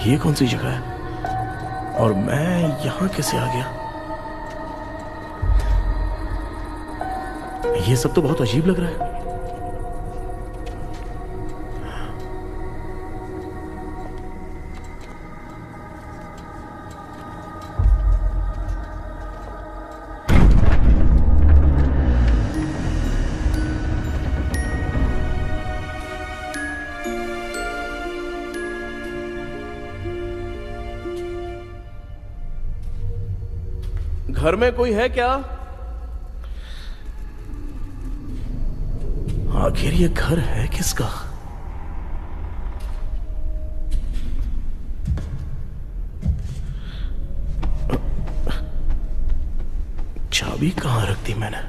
ये कौन सी जगह है और मैं यहां कैसे आ गया? ये सब तो बहुत अजीब लग रहा है। घर में कोई है क्या? आखिर ये घर है किसका? चाबी कहां रख दी मैंने?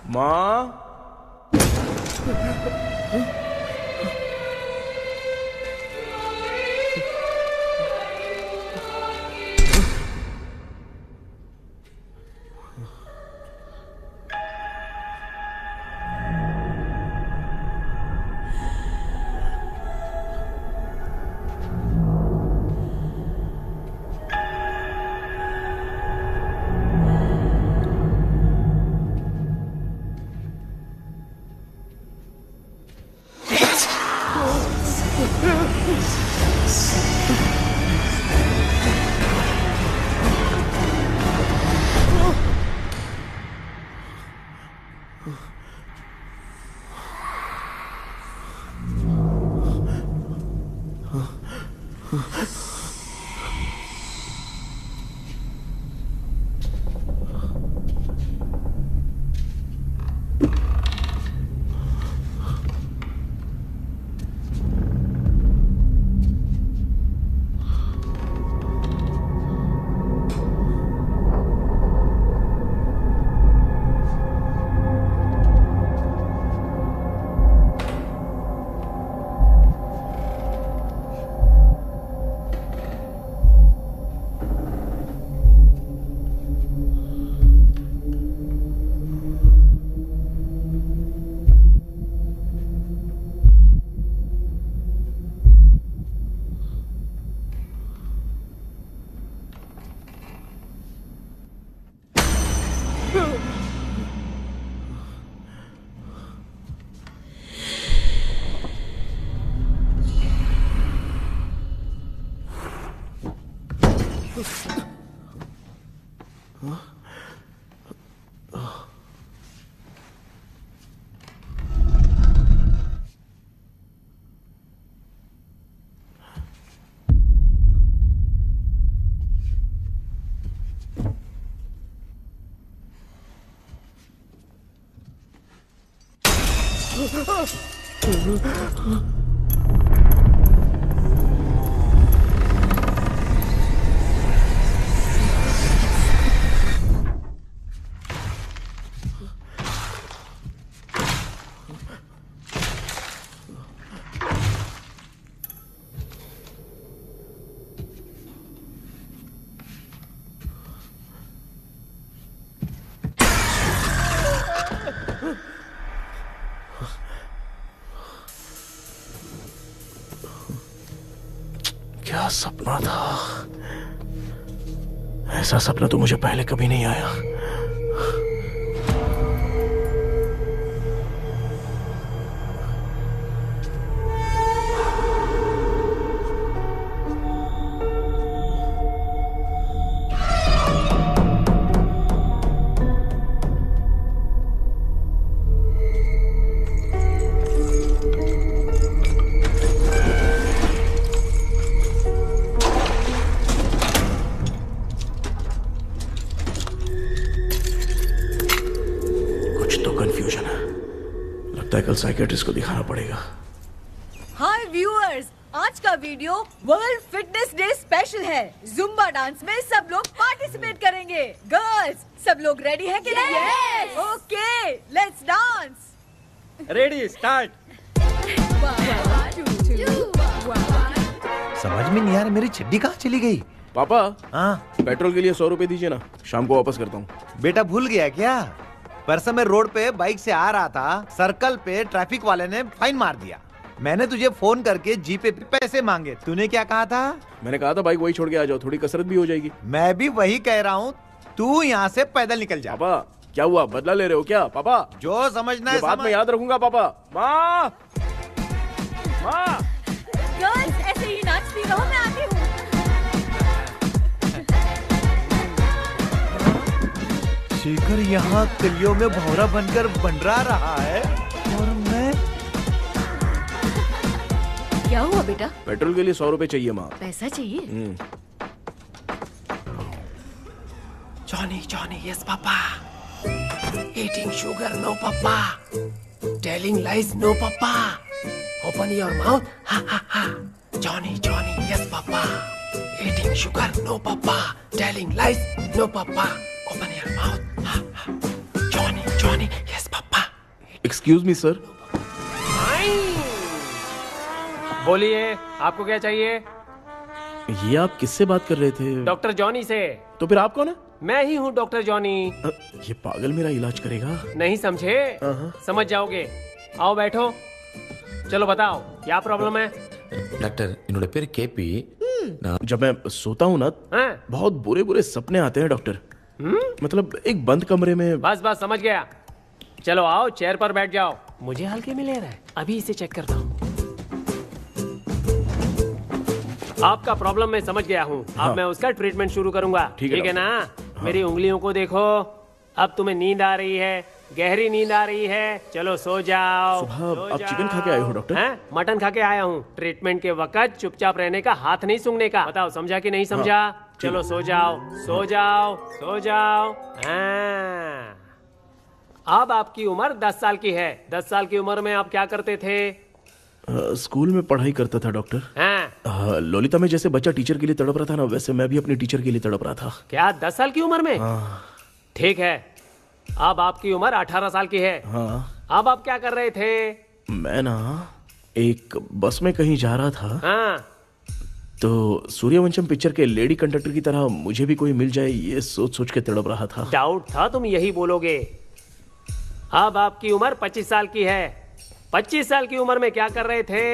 माँ, क्या सपना था? ऐसा सपना तो मुझे पहले कभी नहीं आया। कल साइकियाट्रिस्ट को दिखाना पड़ेगा। हाय व्यूअर्स, आज का video world fitness day special है। जुम्बा डांस में सब लोग पार्टिसिपेट करेंगे। गर्ल्स, सब लोग रेडी हैं कि नहीं? Yes! Okay, let's dance. Ready start. समझ में नहीं आ रहा मेरी चड्डी कहाँ चली गई। पापा, हाँ पेट्रोल के लिए 100 रुपए दीजिए ना, शाम को वापस करता हूँ। बेटा भूल गया क्या? परसों मैं रोड पे बाइक से आ रहा था, सर्कल पे ट्रैफिक वाले ने फाइन मार दिया। मैंने तुझे फोन करके जीपे पे पैसे मांगे, तूने क्या कहा था? मैंने कहा था बाइक वही छोड़ के आ जाओ, थोड़ी कसरत भी हो जाएगी। मैं भी वही कह रहा हूँ, तू यहाँ से पैदल निकल जा। पापा क्या हुआ, बदला ले रहे हो क्या? पापा जो समझना ये है बात मैं याद रखूंगा। पापा, माँ माँ। गर्ल्स, ऐसे ही नाचती रहो, मैं आती हूँ। शेखर यहाँ कलियों में भौरा बनकर बंडरा रहा है और मैं। क्या हुआ बेटा? पेट्रोल के लिए 100 रुपए चाहिए माँ। पैसा चाहिए? Johnny, Johnny, yes, Papa. Eating sugar, no, Papa. Telling lies, no, Papa. Open your mouth, ha, ha, ha. Johnny, Johnny, yes, Papa. Eating sugar, no, Papa. Telling lies, no, Papa. Open your mouth, ha, ha. Johnny, Johnny, yes, Papa. Excuse me sir. बोलिए, आपको क्या चाहिए? ये आप किससे बात कर रहे थे? डॉक्टर जॉनी से। तो फिर आप कौन है? मैं ही हूँ डॉक्टर जॉनी। ये पागल मेरा इलाज करेगा? नहीं समझे? समझ जाओगे। आओ बैठो। चलो बताओ क्या प्रॉब्लम है? டாக்டர் என்னோட பேர் கேபி जब मैं सोता हूँ ना, हाँ? बहुत बुरे बुरे सपने आते हैं डॉक्टर। मतलब एक बंद कमरे में। बस बस समझ गया। चलो आओ, चेयर पर बैठ जाओ। मुझे हल्के में ले रहा है, अभी इसे चेक करता हूँ। आपका प्रॉब्लम मैं समझ गया हूँ। हाँ। अब मैं उसका ट्रीटमेंट शुरू करूंगा। ठीक है ना? मेरी उंगलियों को देखो। अब तुम्हें नींद आ रही है, गहरी नींद आ रही है। चलो सो जाओ। सुबह आप चिकन खा के आए हो डॉक्टर? हैं? मटन खा के आया हूँ। ट्रीटमेंट के वक्त चुपचाप रहने का, हाथ नहीं सूंघने का। बताओ समझा कि नहीं समझा? चलो सो जाओ, सो जाओ, सो जाओ। हाँ। अब आपकी उम्र 10 साल की है। 10 साल की उम्र में आप क्या करते थे? स्कूल में पढ़ाई करता था डॉक्टर। हाँ। ललिता में जैसे बच्चा टीचर के लिए तड़प रहा था ना, वैसे मैं भी अपनी टीचर के लिए तड़प रहा था। क्या 10 साल की उम्र में? ठीक है। अब आपकी उम्र 18 साल की है। हाँ। अब आप क्या कर रहे थे? मैं ना एक बस में कहीं जा रहा था, हाँ। तो सूर्यवंशम पिक्चर के लेडी कंडक्टर की तरह मुझे भी कोई मिल जाए, ये सोच सोच के तड़प रहा था। डाउट था तुम यही बोलोगे। अब आपकी उम्र 25 साल की है। 25 साल की उम्र में क्या कर रहे थे?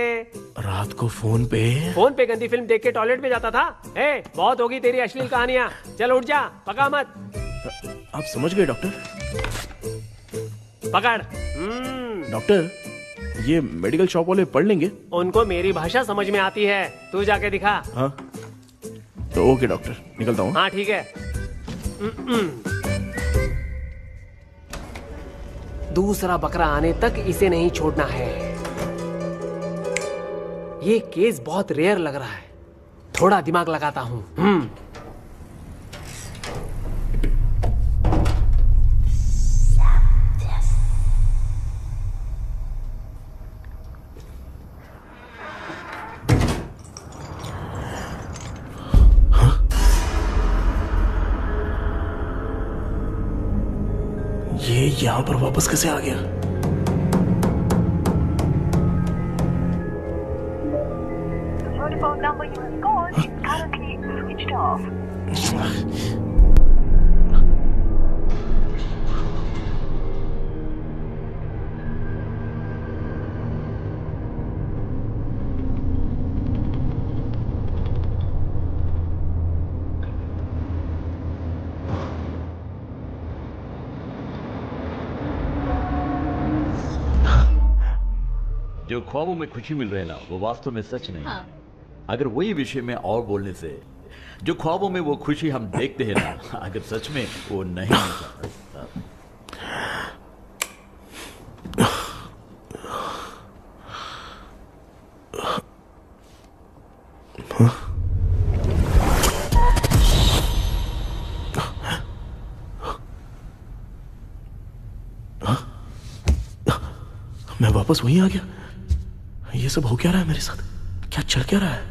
रात को फोन पे गंदी फिल्म देख के टॉयलेट में जाता था। ए, बहुत होगी तेरी अश्लील कहानियां। चल उठ जा, पका मत। आप समझ गए डॉक्टर? पकड़। डॉक्टर, ये मेडिकल शॉप वाले पढ़ लेंगे? उनको मेरी भाषा समझ में आती है। तू जाके दिखा। हाँ तो ओके डॉक्टर, निकलता हूँ। हाँ ठीक है। दूसरा बकरा आने तक इसे नहीं छोड़ना है। ये केस बहुत रेयर लग रहा है, थोड़ा दिमाग लगाता हूँ। ये यहाँ पर वापस कैसे आ गया? The telephone number you have called is currently switched off. जो ख्वाबों में खुशी मिल रही है ना, वो वास्तव में सच नहीं है। अगर वही विषय में और बोलने से, जो ख्वाबों में वो खुशी हम देखते हैं ना, अगर सच में वो नहीं होता। मैं वापस वहीं आ गया। ये सब हो क्या रहा है मेरे साथ? क्या चल क्या रहा है?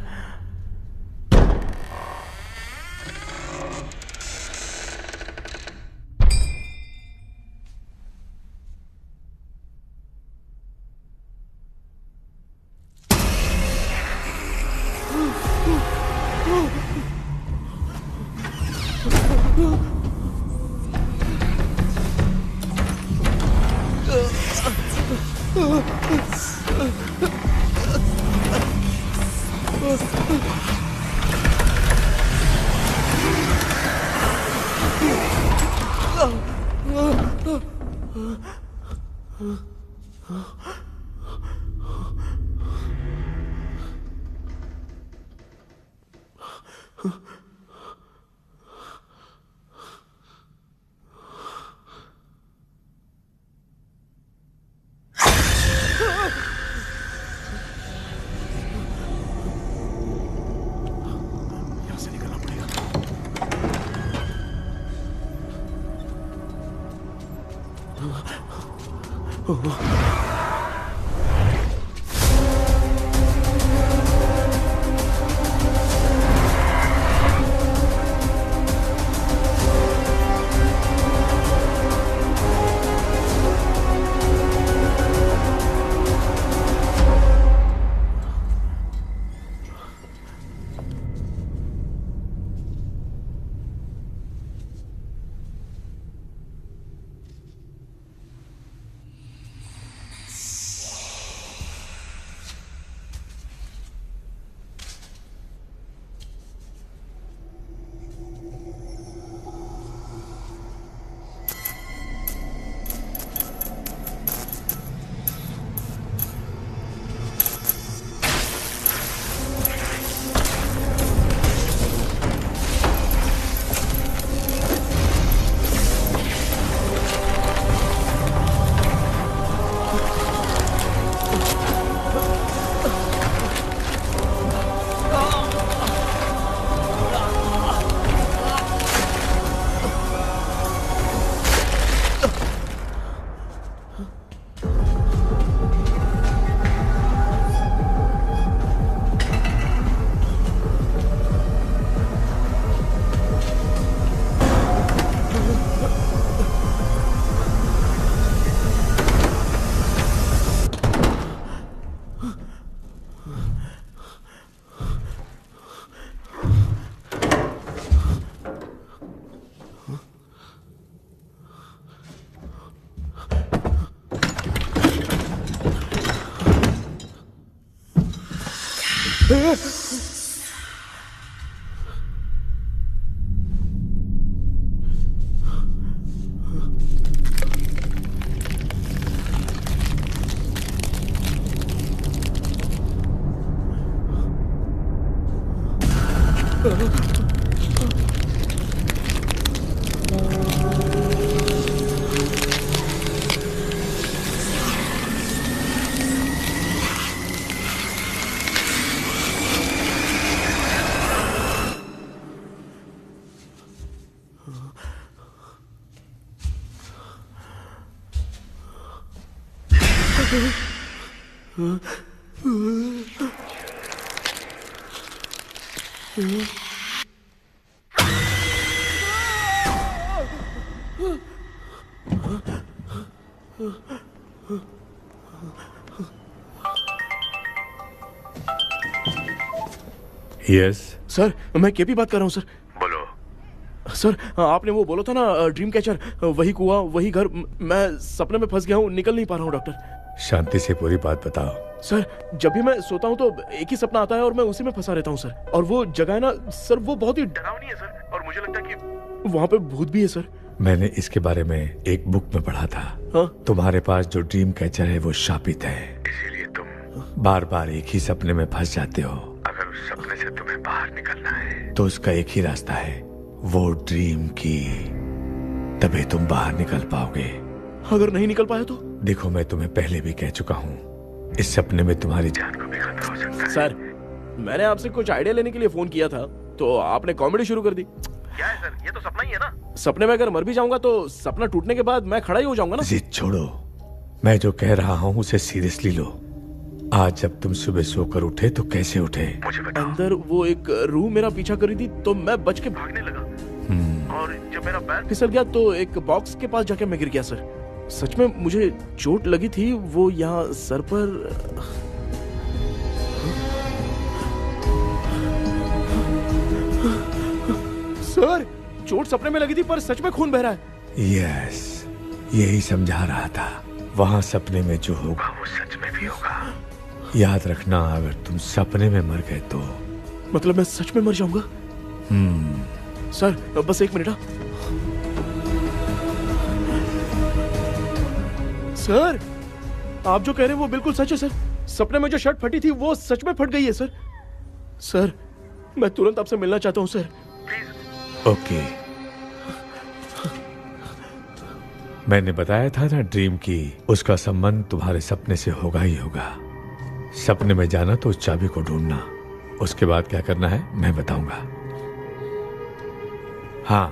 यस सर, मैं केपी बात कर रहा हूँ सर। बोलो। सर, आपने वो बोला था ना, ड्रीम कैचर, वही कुआं, वही घर। मैं सपने में फंस गया हूँ, निकल नहीं पा रहा हूँ डॉक्टर। शांति से पूरी बात बताओ। सर, जब भी मैं सोता हूँ तो एक ही सपना आता है और मैं उसी में फंसा रहता हूँ सर। और वो जगह है ना सर, वो बहुत ही डरावनी है सर, और मुझे लगता है कि वहाँ पे भूत भी है सर। मैंने इसके बारे में एक बुक में पढ़ा था। हाँ? तुम्हारे पास जो ड्रीम कैचर है वो शापित है, इसीलिए तुम बार बार एक ही सपने में फंस जाते हो। अगर उस सपने से तुम्हें बाहर निकलना है तो उसका एक ही रास्ता है, वो ड्रीम की, तभी तुम बाहर निकल पाओगे। अगर नहीं निकल पाया तो? देखो, मैं तुम्हें पहले भी कह चुका हूँ, इस सपने में तुम्हारी जान को भी खतरा हो सकता है। सर, मैंने आपसे कुछ आइडिया लेने के लिए फोन किया था तो आपने कॉमेडी शुरू कर दी। क्या है सर, ये तो सपना ही है ना। सपने में अगर मर भी जाऊंगा तो सपना टूटने के बाद मैं खड़ा ही हो जाऊंगा ना। जिद छोड़ो, मैं जो कह रहा हूँ उसे सीरियसली लो। आज जब तुम सुबह सोकर उठे तो कैसे उठे? अंदर वो एक रूह मेरा पीछा करी थी तो मैं बच के भागने लगा और जब मेरा पैर फिसल गया तो एक बॉक्स के पास जाके मैं गिर गया सर। सच में मुझे चोट लगी थी, वो यहाँ सर पर। सर चोट सपने में लगी थी पर सच में खून बह रहा है। यस, यही समझा रहा था। वहां सपने में जो होगा वो सच में भी होगा। याद रखना, अगर तुम सपने में मर गए तो मतलब मैं सच में मर जाऊंगा? सर बस 1 मिनट। सर आप जो कह रहे हैं वो बिल्कुल सच है सर। सपने में जो शर्ट फटी थी वो सच में फट गई है सर। सर मैं तुरंत आपसे मिलना चाहता हूँ सर। ओके, मैंने बताया था ना ड्रीम की उसका संबंध तुम्हारे सपने से होगा ही होगा। सपने में जाना तो उस चाबी को ढूंढना, उसके बाद क्या करना है मैं बताऊंगा। हाँ,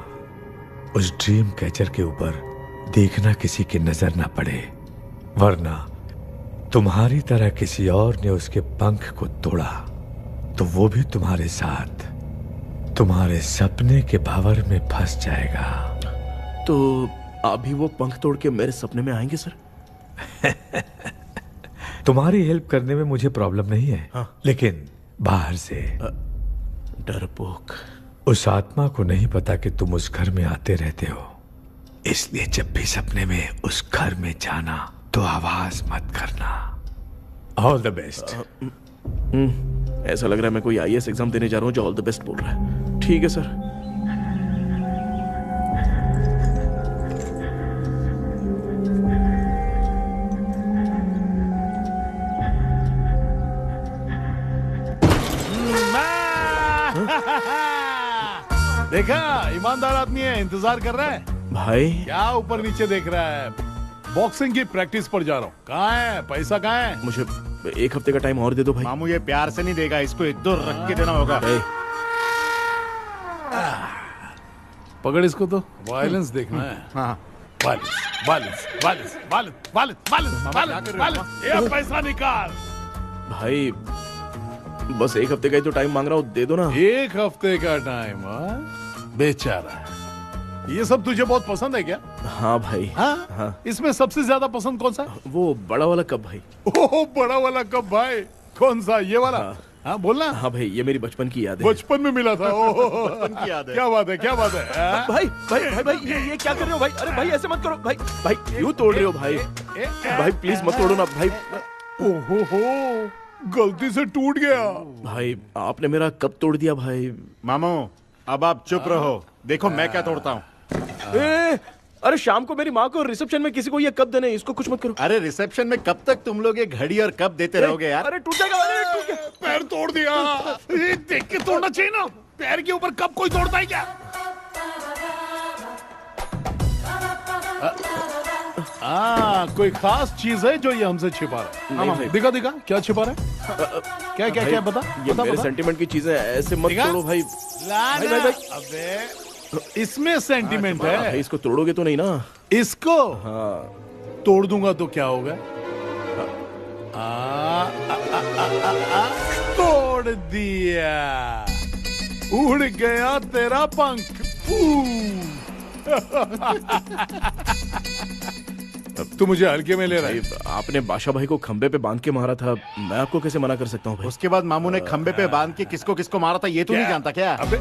उस ड्रीम कैचर के ऊपर देखना किसी की नजर ना पड़े, वरना तुम्हारी तरह किसी और ने उसके पंख को तोड़ा तो वो भी तुम्हारे साथ तुम्हारे सपने के भंवर में फंस जाएगा। तो आप भी वो पंख तोड़ के मेरे सपने में आएंगे सर? तुम्हारी हेल्प करने में मुझे प्रॉब्लम नहीं है। हाँ। लेकिन बाहर से डरपोक। उस आत्मा को नहीं पता कि तुम उस घर में आते रहते हो, इसलिए जब भी सपने में उस घर में जाना तो आवाज मत करना। All the best. ऐसा लग रहा है मैं कोई IAS एग्जाम देने जा रहा हूँ जो ऑल द बेस्ट बोल रहा है। ठीक है सर। देखा, ईमानदार आदमी है, इंतजार कर रहा है। भाई क्या ऊपर नीचे देख रहा है? बॉक्सिंग की प्रैक्टिस पर जा रहा हूँ। कहाँ है पैसा? कहाँ है? मुझे 1 हफ्ते का टाइम और दे दो भाई। मामू ये प्यार से नहीं देगा, इसको 1-2 रख के देना होगा। पकड़ इसको, तो वायलेंस देखना है। हाँ, वायलेंस। पैसा निकाल भाई, बस 1 हफ्ते का ही तो टाइम मांग रहा हूँ, दे दो ना। 1 हफ्ते का टाइम? बेचारा, ये सब तुझे बहुत पसंद है क्या? हाँ भाई। हाँ? इसमें सबसे ज्यादा पसंद कौन सा? वो बड़ा वाला कप भाई। ओह, बड़ा वाला कप भाई। कौन सा? ये वाला? हाँ बोलना। हाँ भाई, ये मेरी बचपन की याद है। बचपन में मिला था। बचपन की याद है। क्या बात है, क्या बात है? भाई भाई भाई भाई, ये क्या कर रहे हो भाई? अरे भाई ऐसे मत करो भाई। भाई क्यों तोड़ रहे हो भाई? भाई प्लीज मत तोड़ो ना भाई। ओहो, गलती से टूट गया। भाई आपने मेरा कप तोड़ दिया भाई। मामू अब आप चुप रहो, देखो मैं क्या तोड़ता हूँ। अरे शाम को मेरी माँ को रिसेप्शन में किसी को ये कप देने, इसको कुछ मत करो। अरे रिसेप्शन में कब तक तुम लोग ये घड़ी और कप देते रहोगे यार? अरे टूट जाएगा। अरे टूट गया। पैर तोड़ दिया। ये देख के तोड़ना चाहिए ना, पैर के ऊपर कप कोई तोड़ता है क्या? कोई खास चीज है जो ये हमसे छिपा रहा है? हाँ, दिखा दिखा, क्या छिपा रहा है? क्या क्या क्या बता? ये मेरे सेंटिमेंट की चीजें ऐसे मत तोड़ो भाई। भाई भाई भाई, अबे इसमें सेंटिमेंट है। भाई इसको तोड़ोगे तो नहीं ना? इसको तोड़ दूंगा तो क्या होगा? तोड़ दिया, उड़ गया तेरा पंख। तू मुझे हल्के में ले रहा है? आपने बादशाह भाई को खंबे पे बांध के मारा था, मैं आपको कैसे मना कर सकता हूँ भाई? उसके बाद मामू ने खंबे पे बांध के किसको किसको मारा था ये तू नहीं जानता क्या? अबे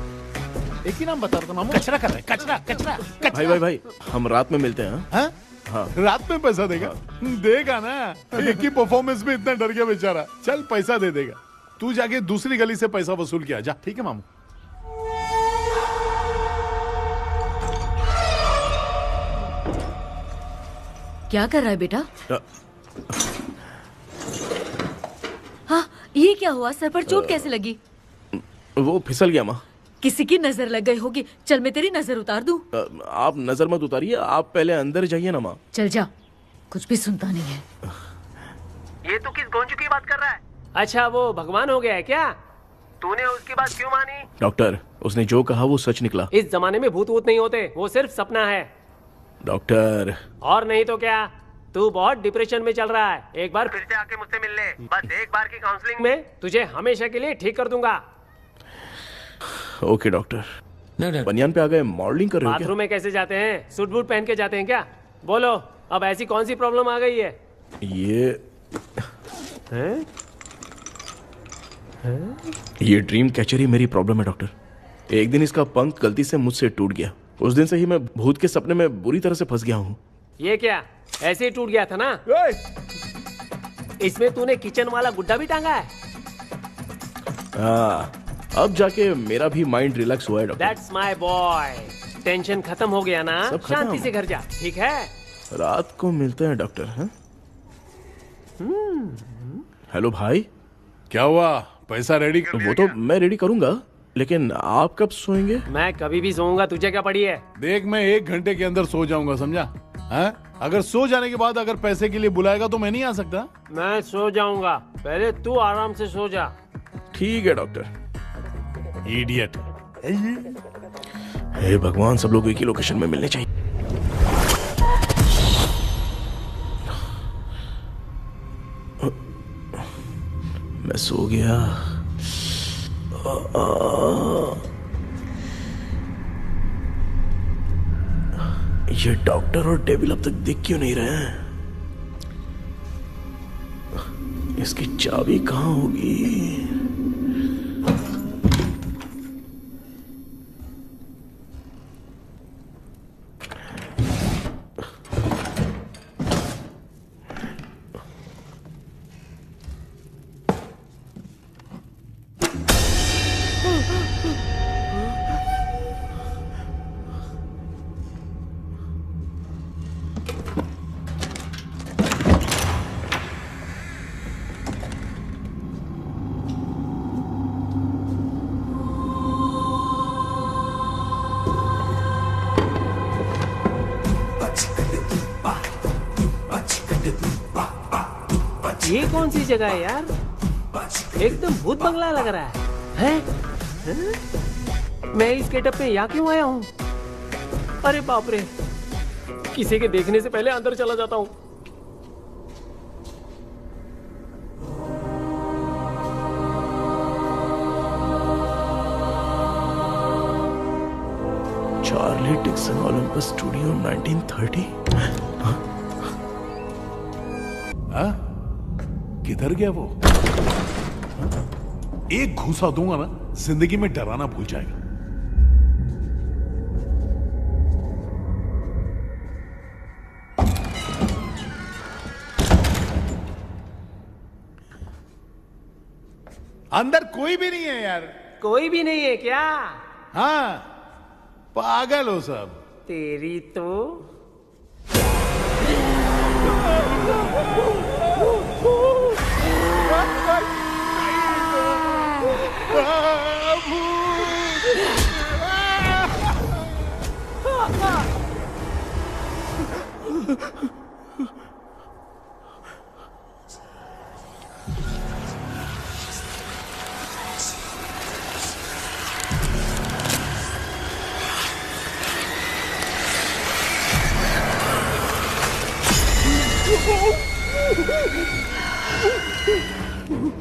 एक ही नाम बता रहा था मामू। कचरा कर रहे, कचरा कचरा कचरा। भाई भाई भाई, हम रात में मिलते हैं। हाँ? हाँ। रात में पैसा देगा? देगा ना, एक ही परफॉर्मेंस में इतना डर गया बेचारा। चल पैसा दे देगा, तू जाके दूसरी गली से पैसा वसूल किया जा। ठीक है मामू। क्या कर रहा है बेटा? हाँ, ये क्या हुआ? सर पर चोट कैसे लगी? वो फिसल गया माँ। किसी की नजर लग गई होगी। चल मैं तेरी नजर उतार दूं। आप नजर मत उतारिए, आप पहले अंदर जाइए ना माँ। चल जा, कुछ भी सुनता नहीं है। ये तो किस गोंजू की बात कर रहा है? अच्छा, वो भगवान हो गया है क्या? तूने उसकी बात क्यों मानी? डॉक्टर, उसने जो कहा वो सच निकला। इस जमाने में भूत वूत नहीं होते, वो सिर्फ सपना है। डॉक्टर। और नहीं तो क्या? तू बहुत डिप्रेशन में चल रहा है, एक बार फिर से आके मुझसे मिल ले। बस एक बार की काउंसलिंग में तुझे हमेशा के लिए ठीक कर दूंगा। Okay doctor. बनियान पे आ गए, मॉडलिंग कर रहे हो क्या? बाथरूम में कैसे जाते हैं? सूट बूट पहन के जाते हैं क्या? बोलो, अब ऐसी कौन सी प्रॉब्लम आ गई है? ये ड्रीम कैचर ही मेरी प्रॉब्लम है डॉक्टर। एक दिन इसका पंख गलती से मुझसे टूट गया। उस दिन से ही मैं भूत के सपने में बुरी तरह से फंस गया हूँ। ये क्या ऐसे ही टूट गया था ना? इसमें तूने किचन वाला गुड्डा भी टांगा है? अब जाके मेरा भी माइंड रिलैक्स हुआ है doctor. That's my boy। Tension खत्म हो गया ना? सब खत्म। शांति से घर जा, ठीक है? रात को मिलते हैं डॉक्टर। हाँ? हेलो भाई। क्या हुआ? पैसा रेडी? वो तो मैं रेडी करूंगा, लेकिन आप कब सोएंगे? मैं कभी भी सोऊंगा, तुझे क्या पड़ी है? देख, मैं 1 घंटे के अंदर सो जाऊंगा, समझा? हाँ? अगर सो जाने के बाद अगर पैसे के लिए बुलाएगा तो मैं नहीं आ सकता। मैं सो जाऊंगा, पहले तू आराम से सो जा। ठीक है डॉक्टर। इडियट। हे भगवान, सब लोग एक ही लोकेशन में मिलने चाहिए। मैं सो गया। ये डॉक्टर और डेविल अब तक दिख क्यों नहीं रहे हैं? इसकी चाबी कहाँ होगी? ये कौन सी जगह है यार? एकदम भूत बंगला लग रहा है। मैं इस गेटअप में यहाँ क्यों आया हूँ? अरे बाप रे, किसी के देखने से पहले अंदर चला जाता हूँ। Charlie Dixon Olympus studio 1930। हाँ? किधर गया वो? एक घूसा दूंगा ना, जिंदगी में डराना भूल जाएगा। अंदर कोई भी नहीं है यार। कोई भी नहीं है क्या? हाँ, पागल हो सब। तेरी तो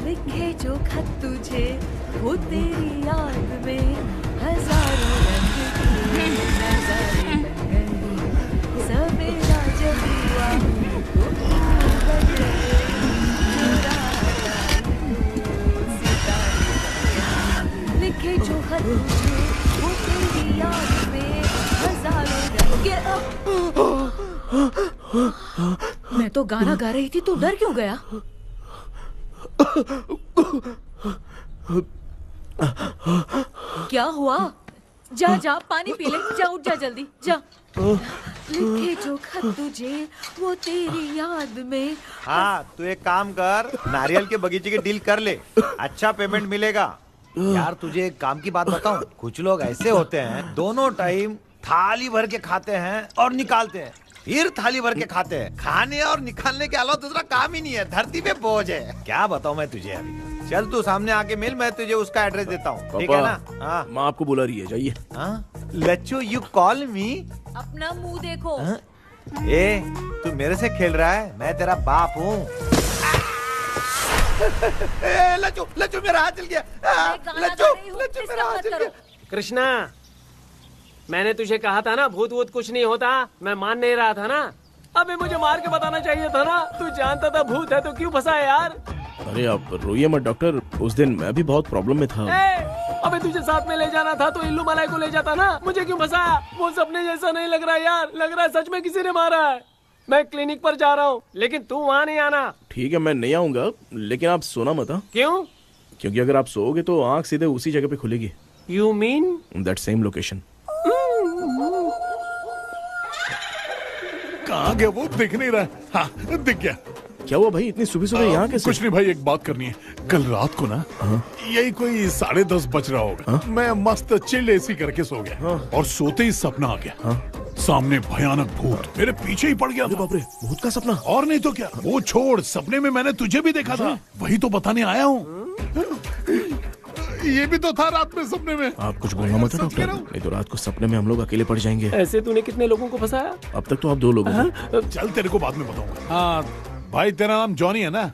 लिखे जो खत तुझे वो तेरी याद में हजारों रंग के नजारे बन गए। सवेरा जब हुआ तो बदले सितारे। लिखे जो खत तुझे वो तेरी याद में हजारों रंग के। मैं तो गाना गा रही थी, तू डर क्यों गया? क्या हुआ? जा जा पानी पी ले, जा उठ जा जल्दी जा। लिखे जो खत तुझे वो तेरी याद में। हाँ, तू एक काम कर, नारियल के बगीचे की डील कर ले, अच्छा पेमेंट मिलेगा। यार तुझे एक काम की बात बताऊं, कुछ लोग ऐसे होते हैं दोनों टाइम थाली भर के खाते हैं और निकालते हैं, फिर थाली भर के खाते हैं। खाने और निकालने के अलावा दूसरा काम ही नहीं है, धरती पे बोझ है। क्या बताऊं मैं तुझे अभी। चल तू सामने आके मिल, मैं तुझे उसका एड्रेस देता हूँ, ठीक है ना? हाँ, माँ आपको बुला रही है, जाइए। हाँ, लच्चू यू कॉल मी। अपना मुंह देखो। ए, तू मेरे से खेल रहा है? मैं तेरा बाप हूँ। लच्चू, लच्चू मेरा हाथ जल गया। लच्चू, लच्चू मेरा हाथ जल गया। कृष्णा, मैंने तुझे कहा था ना भूत वूत कुछ नहीं होता। मैं मान नहीं रहा था ना। अबे मुझे मार के बताना चाहिए था ना। तू जानता था भूत है तो क्यों फंसा है यार? अरे आप रोइए मत डॉक्टर, उस दिन मैं भी बहुत प्रॉब्लम में था। अबे तुझे साथ में ले जाना था तो इल्लू मलाई को ले जाता ना। मुझे क्यों फंसाया? वो सपने जैसा नहीं लग रहा यार। लग रहा है सच में किसी ने मारा है। मैं क्लिनिक पर जा रहा हूँ, लेकिन तू वहाँ नहीं आना। ठीक है, मैं नहीं आऊंगा, लेकिन आप सोना मत। क्यों? क्योंकि अगर आप सोओगे तो आंख सीधे उसी जगह पे खुलेगी। You mean that same location. कहाँ गया वो? दिख नहीं रहा। हाँ, दिख गया। क्या हुआ भाई, इतनी सुबह सुबह यहाँ कैसे? कुछ नहीं भाई, एक बात करनी है। कल रात को ना यही कोई 10:30 बज रहा होगा, मैं मस्त चिल एसी करके सो गया और सोते ही सपना आ गया। सामने भयानक भूत मेरे पीछे ही पड़ गया। बाप रे, भूत का सपना? और नहीं तो क्या। वो छोड़, सपने में मैंने तुझे भी देखा था, वही तो बताने आया हूँ। ये भी तो था रात में सपने में। आप कुछ बोलना मत डॉक्टर, नहीं तो रात को सपने में हम लोग अकेले पड़ जाएंगे। ऐसे तूने कितने लोगों को फंसाया? अब तक तो आप 2 लोग हैं। चल तेरे को बाद में बताऊंगा। हाँ भाई, तेरा नाम जॉनी है ना?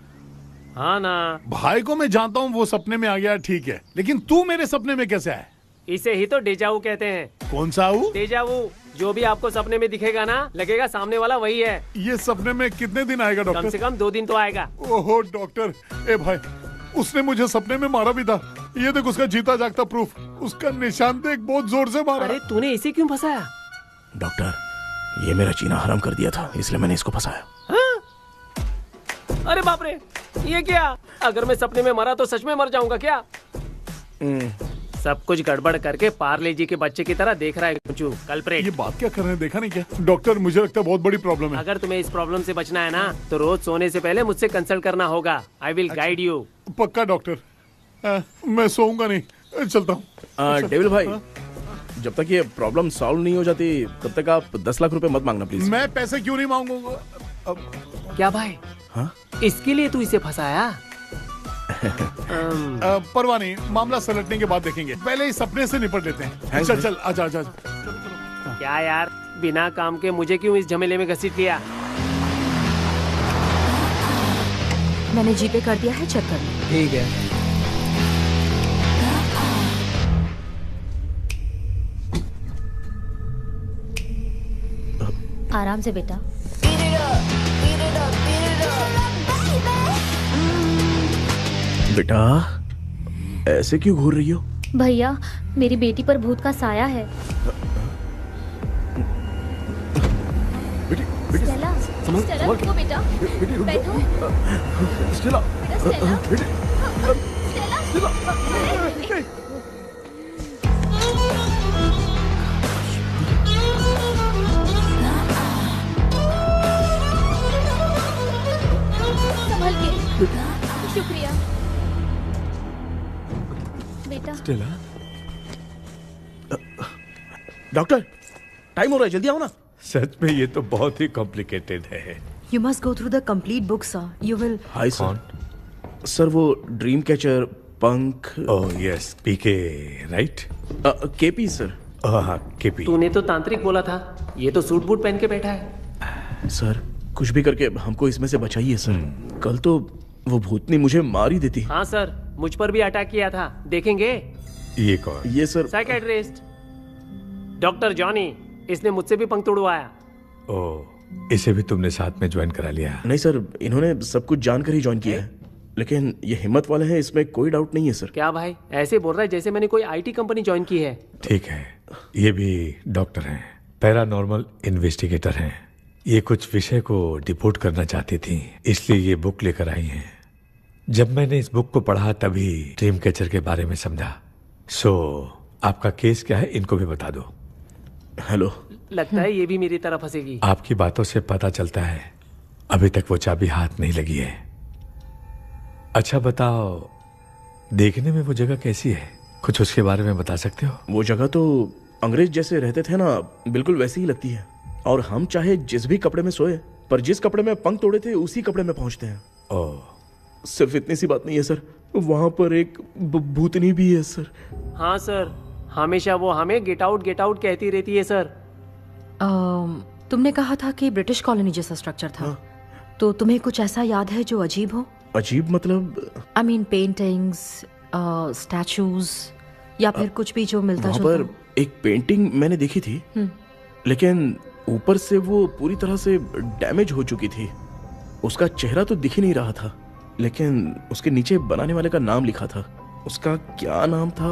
हाँ ना। भाई को मैं जानता हूँ, वो सपने में आ गया, ठीक है, लेकिन तू मेरे सपने में कैसे आया? इसे ही तो डेजावू कहते हैं। कौन सा वो? डेजावू। जो भी आपको सपने में दिखेगा ना, लगेगा सामने वाला वही है। ये सपने में कितने दिन आएगा डॉक्टर? कम से कम 2 दिन तो आएगा। ओहो डॉक्टर, ए भाई, उसने मुझे सपने में मारा भी था। ये देख उसका जीता जागता प्रूफ, उसका निशान देख, बहुत जोर से मारा। अरे तूने इसे क्यों फंसाया? डॉक्टर, ये मेरा जीना हराम कर दिया था, इसलिए मैंने इसको फंसाया। अरे बाप रे, ये क्या? अगर मैं सपने में मरा तो सच में मर जाऊंगा क्या? सब कुछ गड़बड़ करके पार्ले जी के बच्चे की तरह देख रहा है कुचू, कल्प्रेट। ये बात क्या कर रहे हैं, देखा नहीं क्या? डॉक्टर, मुझे लगता है बहुत बड़ी प्रॉब्लम है। अगर तुम्हें इस प्रॉब्लम से बचना है ना, तो रोज सोने से पहले मुझसे कंसल्ट करना होगा। I will guide you. पक्का डॉक्टर, मैं सोऊंगा नहीं, चलता हूँ। डेविल भाई, जब तक ये प्रॉब्लम सॉल्व नहीं हो जाती तब तक आप 10 लाख रुपए मत मांगना प्लीज। मैं पैसे क्यों नहीं मांगूंगा? क्या भाई? हाँ? इसके लिए तू इसे फंसाया? परवाह नहीं, मामला सलटने के बाद देखेंगे, पहले ही सपने से निपट लेते हैं। चल चल, आजा आजा। क्या यार, बिना काम के मुझे क्यों इस झमेले में घसीट लिया? मैंने जीपे कर दिया है, चेक कर लो। ठीक है। आराम से बेटा। बेटा, ऐसे क्यों घूर रही हो? भैया, मेरी बेटी पर भूत का साया है। स्टेला, स्टेला रुको बेटा, बैठो। स्टेला, संभल के। शुक्रिया बेटा। स्टेला, डॉक्टर, टाइम हो रहा है, जल्दी आओ ना। सच में ये तो बहुत ही कॉम्प्लिकेटेड है। You must go through the complete book, sir. You will. Hi sir. Sir, वो ड्रीम कैचर, पंख। ओह यस, पीके राइट? KP sir. हाँ, केपी। तूने तो तांत्रिक बोला था, ये तो सूट बूट पहन के बैठा है। सर, कुछ भी करके हमको इसमें से बचाइए सर। कल तो वो भूतनी मुझे मार ही देती। हाँ सर, मुझ पर भी अटैक किया था, देखेंगे? ये कौन? ये सर साइकेट्रिस्ट डॉक्टर जॉनी, इसने मुझसे भी पंख तोड़वाया। ओह, इसे भी तुमने साथ में ज्वाइन करा लिया? नहीं सर, इन्होंने सब कुछ जानकर ही ज्वाइन किया है, लेकिन ये हिम्मत वाले हैं, इसमें कोई डाउट नहीं है सर। क्या भाई, ऐसे बोल रहा है जैसे मैंने कोई आईटी कंपनी ज्वाइन की है। ठीक है, ये भी डॉक्टर हैं, पैरानॉर्मल इन्वेस्टिगेटर हैं। ये कुछ विषय को डिपोर्ट करना चाहती थी, इसलिए ये बुक लेकर आई हैं। जब मैंने इस बुक को पढ़ा तभी ड्रीम कैचर के बारे में समझा। सो आपका केस क्या है, इनको भी बता दो। हेलो। लगता है ये भी मेरी तरह फंसेगी। आपकी बातों से पता चलता है अभी तक वो चाबी हाथ नहीं लगी है। अच्छा बताओ, देखने में वो जगह कैसी है, कुछ उसके बारे में बता सकते हो? वो जगह तो अंग्रेज जैसे रहते थे ना, बिल्कुल वैसी ही लगती है। और हम चाहे जिस भी कपड़े में सोए, पर जिस कपड़े में पंख तोड़े थे उसी कपड़े में पहुंचते हैं। ओह, सिर्फ इतनी सी बात नहीं है सर, वहां पर एक भूतनी भी है सर। हाँ सर, हमेशा वो हमें गेट आउट कहती रहती है सर। तुमने कहा था कि ब्रिटिश कॉलोनी जैसा स्ट्रक्चर था। तो तुम्हें कुछ ऐसा याद है जो अजीब हो? अजीब मतलब? आई मीन पेंटिंग्स, स्टैचूज या फिर कुछ भी जो मिलता वहाँ जुलता पर एक पेंटिंग मैंने देखी थी, लेकिन ऊपर से वो पूरी तरह से डैमेज हो चुकी थी। उसका चेहरा तो दिख ही नहीं रहा था, लेकिन उसके नीचे बनाने वाले का नाम लिखा था। उसका क्या नाम था?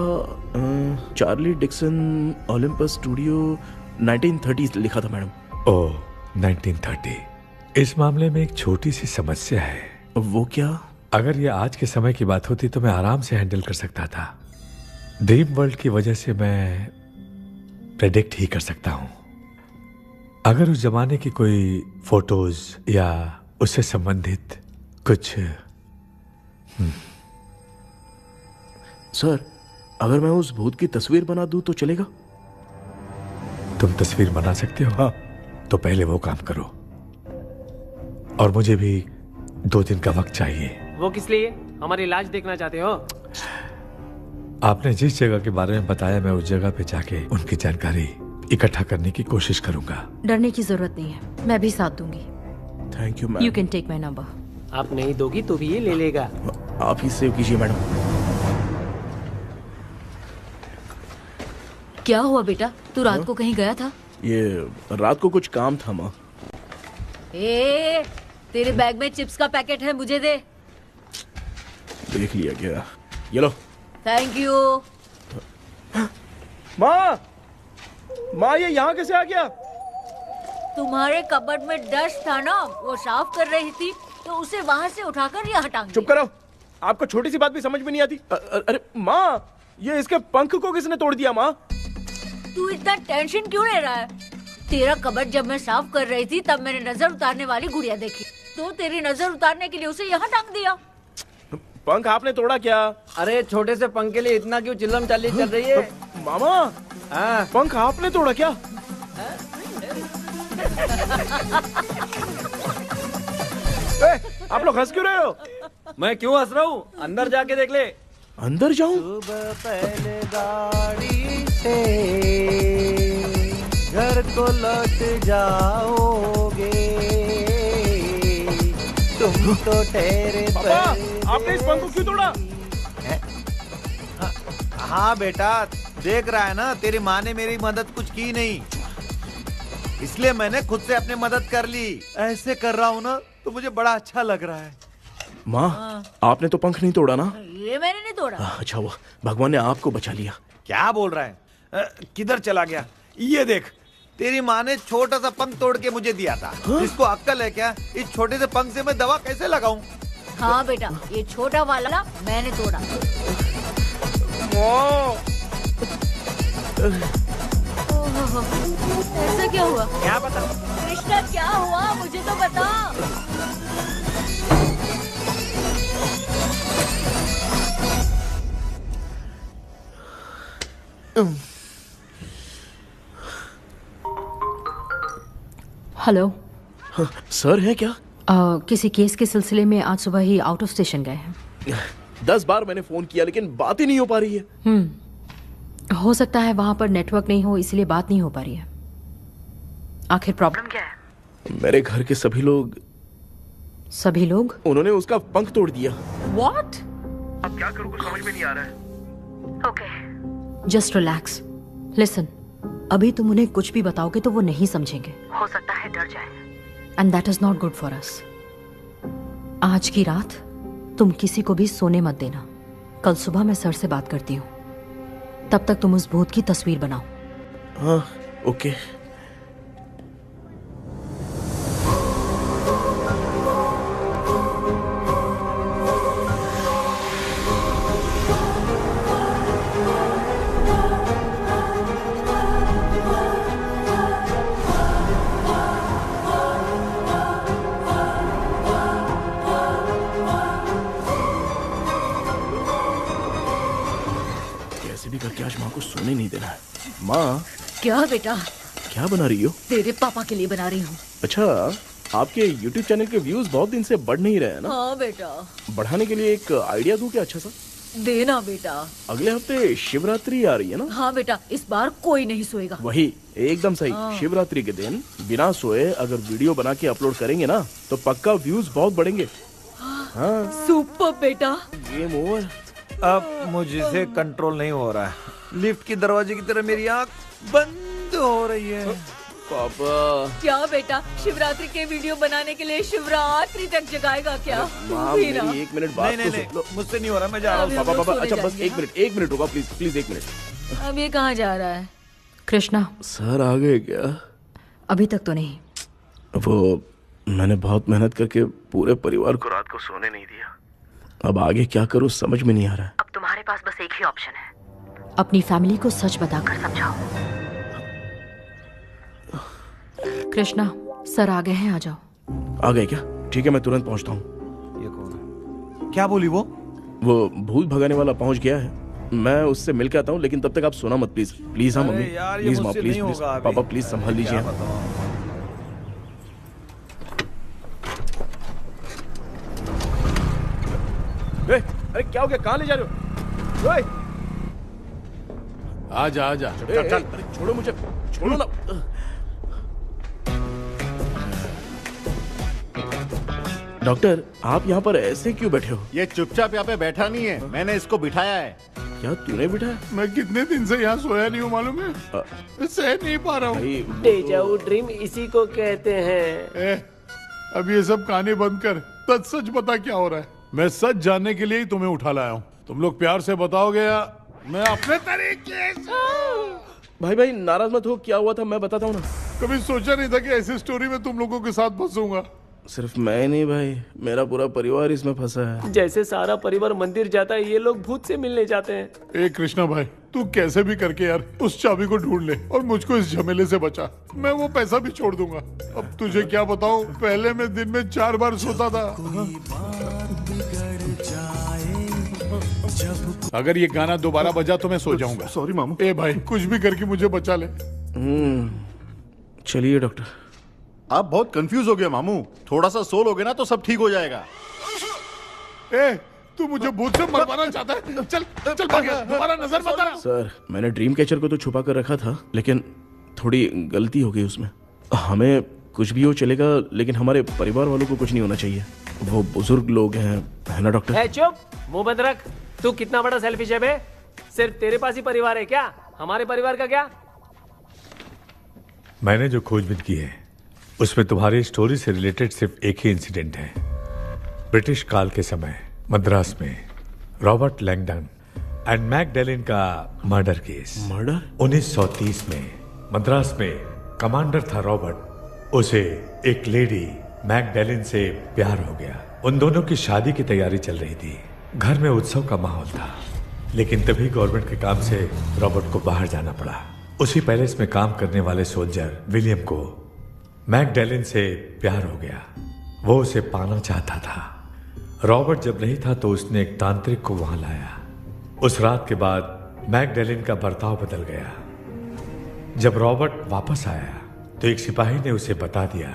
चार्ली डिक्सन ओलंपस स्टूडियो 1930 लिखा था मैडम। ओह, 1930। इस मामले में एक छोटी सी समस्या है। वो क्या? अगर ये आज के समय की बात होती तो मैं आराम से हैंडल कर सकता था। ड्रीम वर्ल्ड की वजह से मैं प्रेडिक्ट ही कर सकता हूं। अगर उस जमाने की कोई फोटोज या उससे संबंधित कुछ सर, अगर मैं उस भूत की तस्वीर बना दूं तो चलेगा? तुम तस्वीर बना सकते हो? हाँ। तो पहले वो काम करो, और मुझे भी 2 दिन का वक्त चाहिए। वो किस लिए? हमारी इलाज देखना चाहते हो? आपने जिस जगह के बारे में बताया, मैं उस जगह पे जाके उनकी जानकारी इकट्ठा करने की कोशिश करूंगा। डरने की जरूरत नहीं है, मैं भी साथ दूंगी। Thank you ma'am. You can take my number. आप नहीं दोगी तो भी ये ले लेगा। आप ही सेव कीजिए मैडम। क्या हुआ बेटा, तू रात को कहीं गया था? ये रात को कुछ काम था माँ। ए, तेरे बैग में चिप्स का पैकेट है, मुझे दे। देख लिया क्या? ये लो। Thank you. माँ ये यहाँ कैसे आ गया? तुम्हारे कबर्ड में डस्ट था ना, वो साफ कर रही थी तो उसे वहाँ से उठाकर यहाँ टांग दिया। चुप करो, आपको छोटी सी बात भी समझ में नहीं आती। अरे माँ, ये इसके पंख को किसने तोड़ दिया? माँ तू इतना टेंशन क्यों ले रहा है? तेरा कबर्ड जब मैं साफ कर रही थी तब मैंने नजर उतारने वाली गुड़िया देखी, तो तेरी नजर उतारने के लिए उसे यहाँ टांग दिया। पंख आपने तोड़ा क्या? अरे छोटे से पंख के लिए इतना क्यों चिल्लम चाली चल रही है? मामा, पंख आपने तोड़ा क्या? आप लोग हंस क्यों रहे हो? मैं क्यों हंस रहा हूँ? अंदर जाके देख ले। अंदर जाऊं? सुबह पहले गाड़ी से घर को लौट जाओगे, तुम तो ठहरे। पापा, आपने इस पंख को क्यों तोड़ा? हाँ बेटा, देख रहा है ना, तेरी माँ ने मेरी मदद कुछ की नहीं, इसलिए मैंने खुद से अपनी मदद कर ली। ऐसे कर रहा हूँ ना तो मुझे बड़ा अच्छा लग रहा है। माँ, आपने तो पंख नहीं तोड़ा ना? ये मैंने नहीं तोड़ा। अच्छा हुआ, भगवान ने आपको बचा लिया। क्या बोल रहा है? किधर चला गया? ये देख, तेरी माँ ने छोटा सा पंख तोड़ के मुझे दिया था। इसको अक्ल है क्या? इस छोटे से पंख से मैं दवा कैसे लगाऊं? हाँ बेटा, ये छोटा वाला मैंने तोड़ा। ऐसा क्या हुआ? क्या पता? कृष्णा क्या हुआ, मुझे तो बता। हेलो सर है क्या? किसी केस के सिलसिले में आज सुबह ही आउट ऑफ स्टेशन गए हैं। 10 बार मैंने फोन किया लेकिन बात ही नहीं हो पा रही है। हो सकता है वहां पर नेटवर्क नहीं हो, इसलिए बात नहीं हो पा रही है। आखिर प्रॉब्लम क्या है? मेरे घर के सभी लोग उन्होंने उसका पंख तोड़ दिया। What? अब क्या करूं, कुछ समझ में नहीं आ रहा है। Okay. Just relax. Listen. अभी तुम उन्हें कुछ भी बताओगे तो वो नहीं समझेंगे। हो सकता है डर जाए। And that is not good for us. आज की रात तुम किसी को भी सोने मत देना। कल सुबह मैं सर से बात करती हूँ। तब तक तुम उस भूत की तस्वीर बनाओ। हाँ, ओके। करके आज माँ को सोने नहीं देना है। माँ। क्या बेटा? क्या बना रही हो? तेरे पापा के लिए बना रही हूँ। अच्छा, आपके YouTube चैनल के व्यूज बहुत दिन से बढ़ नहीं रहे हैं ना? हाँ बेटा। बढ़ाने के लिए एक आइडिया दूं क्या अच्छा सा? देना बेटा। अगले हफ्ते शिवरात्रि आ रही है ना? हाँ बेटा, इस बार कोई नहीं सोएगा। वही, एकदम सही। हाँ। शिवरात्रि के दिन बिना सोए अगर वीडियो बना के अपलोड करेंगे ना तो पक्का व्यूज बहुत बढ़ेंगे। हाँ। सुपर बेटा। Game over. अब मुझसे कंट्रोल नहीं हो रहा है। लिफ्ट की दरवाजे की तरह मेरी आंख बंद हो रही है। पापा। क्या बेटा, शिवरात्रि के वीडियो बनाने के लिए शिवरात्रि तक जगाएगा क्या? माँ, भी ना। मेरी 1 मिनट बात नहीं, तो नहीं, सुन लो। मुझसे नहीं हो रहा, मैं जा रहा हूँ। पापा पापा, सोने अच्छा बस जाएंगे, 1 मिनट रुको प्लीज प्लीज 1 मिनट। अब ये कहाँ जा रहा है? कृष्णा, सर आ गए क्या? अभी तक तो नहीं। वो मैंने बहुत मेहनत करके पूरे परिवार को रात को सोने नहीं दिया। अब आगे क्या करूँ समझ में नहीं आ रहा है। अब तुम्हारे पास बस एक ही ऑप्शन है, अपनी फैमिली को सच बताकर समझाओ। कृष्णा, सर आ गए हैं, आ जाओ। आ गए क्या? ठीक है, मैं तुरंत पहुंचता हूँ। ये कौन है? क्या बोली वो? वो भूत भगाने वाला पहुंच गया है, मैं उससे मिल के आता हूँ, लेकिन तब तक आप सोना मत प्लीज। प्लीज हाँ मम्मी, प्लीज माँ, प्लीज प्लीज पापा, प्लीज संभाल लीजिए। अरे क्या हो गया, कहाँ ले जा रहे हो? ओए! आजा आजा। चल चल, अरे छोड़ो मुझे, छोड़ो ना। डॉक्टर, आप यहाँ पर ऐसे क्यों बैठे हो? ये चुपचाप यहाँ पे बैठा नहीं है, मैंने इसको बिठाया है। क्या तूने बिठाया? मैं कितने दिन से यहाँ सोया नहीं हूँ मालूम है? मैं सह नहीं पा रहा हूँ। डेजा वू ड्रीम इसी को कहते हैं। अब ये सब कहानी बंद कर, सच बता क्या हो रहा है। मैं सच जानने के लिए ही तुम्हें उठा लाया हूँ। तुम लोग प्यार से बताओगे या मैं अपने तरीके से? भाई भाई नाराज मत हो, क्या हुआ था मैं बताता हूँ ना। कभी सोचा नहीं था कि ऐसी स्टोरी में तुम लोगों के साथ फंसूंगा। सिर्फ मैं नहीं भाई, मेरा पूरा परिवार इसमें फंसा है। जैसे सारा परिवार मंदिर जाता है, ये लोग भूत से मिलने जाते हैं। ए कृष्णा भाई, तू कैसे भी करके यार उस चाबी को ढूंढ ले और मुझको इस झमेले से बचा। मैं वो पैसा भी छोड़ दूंगा। अब तुझे क्या बताऊं, पहले मैं दिन में 4 बार सोता था। अगर ये गाना दोबारा बजा तो मैं सो जाऊंगा। सॉरी मामू। ए भाई, कुछ भी करके मुझे बचा ले। चलिए डॉक्टर। आप बहुत कंफ्यूज हो गए मामू, थोड़ा सा सो लोगे ना तो सब ठीक हो जाएगा। ए, तू मुझे भूत से मरवाना चाहता है? चल चल भाग, दोबारा नजर मत आना। सर, मैंने ड्रीम कैचर को तो छुपा कर रखा था, लेकिन थोड़ी गलती हो गई उसमें। हमें कुछ भी हो चलेगा, लेकिन हमारे परिवार वालों को कुछ नहीं होना चाहिए। वो बुजुर्ग लोग हैं, है ना डॉक्टर? ए, चुप, मुंह बंद रख। तू कितना बड़ा सेल्फिश है बे? सिर्फ तेरे पास ही परिवार है क्या? हमारे परिवार का क्या? मैंने जो खोजबीन की है उसमें तुम्हारी स्टोरी से रिलेटेड सिर्फ एक ही इंसिडेंट है। ब्रिटिश काल के समय मद्रास में रॉबर्ट लैंगडन एंड मैकडैलिन का मर्डर केस। मर्डर? 1930 में मद्रास में कमांडर था रॉबर्ट, उसे एक लेडी मैकडैलिन से प्यार हो गया। उन दोनों की शादी की तैयारी चल रही थी, घर में उत्सव का माहौल था। लेकिन तभी गवर्नमेंट के काम से रॉबर्ट को बाहर जाना पड़ा। उसी पैलेस में काम करने वाले सोल्जर विलियम को मैकडैलिन से प्यार हो गया, वो उसे पाना चाहता था। रॉबर्ट जब नहीं था तो उसने एक तांत्रिक को वहां लाया। उस रात के बाद मैकडैलिन का बर्ताव बदल गया। जब रॉबर्ट वापस आया तो एक सिपाही ने उसे बता दिया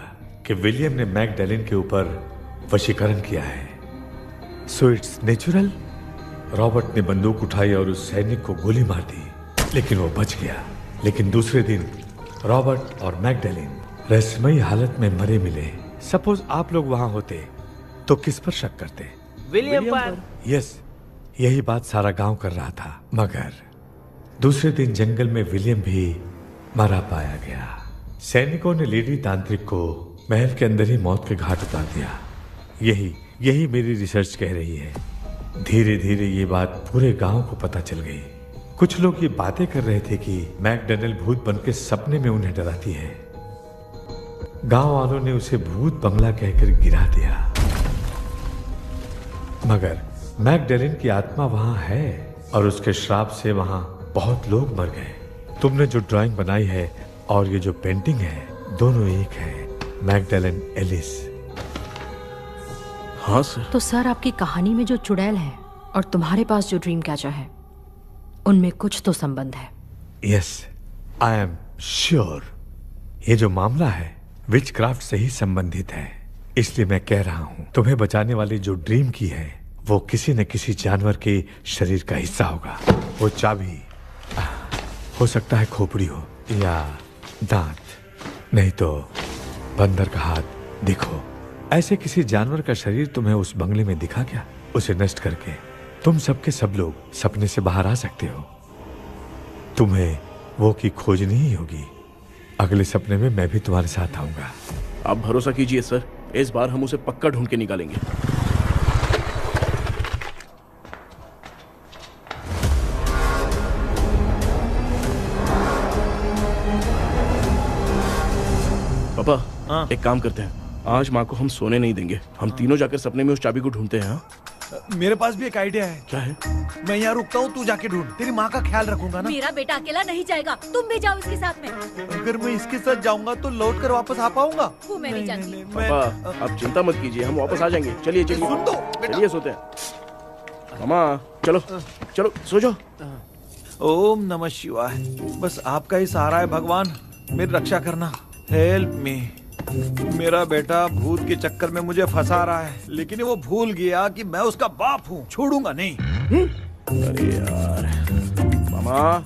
कि विलियम ने मैकडैलिन के ऊपर वशीकरण किया है। So it's natural. रॉबर्ट ने बंदूक उठाई और उस सैनिक को गोली मार दी, लेकिन वो बच गया। लेकिन दूसरे दिन रॉबर्ट और मैकडैलिन रहस्यमयी हालत में मरे मिले। सपोज आप लोग वहां होते तो किस पर शक करते? विलियम पर। यस, यही बात सारा गांव कर रहा था। मगर दूसरे दिन जंगल में विलियम भी मरा पाया गया। सैनिकों ने लेडी तांत्रिक को महल के अंदर ही मौत के घाट उतार दिया। यही मेरी रिसर्च कह रही है। धीरे धीरे ये बात पूरे गांव को पता चल गई। कुछ लोग ये बातें कर रहे थे कि मैकडैलिन भूत बनके सपने में उन्हें डराती है। गांव वालों ने उसे भूत बंगला कहकर गिरा दिया। मगर मैकडैलिन की आत्मा वहां है और उसके श्राप से वहां बहुत लोग मर गए। तुमने जो ड्राइंग बनाई है और ये जो पेंटिंग है, दोनों एक है। मैकडैलिन एलिस। हाँ सर। तो सर, आपकी कहानी में जो चुड़ैल है और तुम्हारे पास जो ड्रीम कैचर है, उनमें कुछ तो संबंध है। Yes, I am sure. ये जो मामला है विचक्राफ्ट से ही संबंधित है। इसलिए मैं कह रहा हूं, तुम्हें बचाने वाली जो ड्रीम की है वो किसी न किसी जानवर के शरीर का हिस्सा होगा। वो चाबी हो सकता है खोपड़ी हो या दांत, नहीं तो बंदर का हाथ। देखो, ऐसे किसी जानवर का शरीर तुम्हें उस बंगले में दिखा क्या? उसे नष्ट करके तुम सबके सब लोग सपने से बाहर आ सकते हो। तुम्हें वो की खोजनी ही होगी। अगले सपने में मैं भी तुम्हारे साथ आऊंगा। आप भरोसा कीजिए सर, इस बार हम उसे पक्का ढूंढ के निकालेंगे। पापा, एक काम करते हैं, आज माँ को हम सोने नहीं देंगे। हम तीनों जाकर सपने में उस चाबी को ढूंढते हैं। मेरे पास भी एक आइडिया है। क्या है? मैं यहाँ रुकता हूँ, तू जाके ढूंढ। तेरी माँ का ख्याल रखूंगा ना। मेरा बेटा अकेला नहीं जाएगा, तुम भी जाओ इसके साथ में। अगर मैं इसके साथ जाऊंगा तो लौट कर वापस आ पाऊंगा? वो मैं नहीं जानती। पापा, आप चिंता मत कीजिए, हम वापस आ जाएंगे। चलिए चलिए, सुन दो चलिए सोते हैं। मामा चलो चलो सो जाओ। ओम नमः शिवाय। बस आपका ही सहारा है भगवान, मेरी रक्षा करना। Help me. मेरा बेटा भूत के चक्कर में मुझे फंसा रहा है, लेकिन वो भूल गया कि मैं उसका बाप हूँ। छोड़ूंगा नहीं। अरे यार मामा,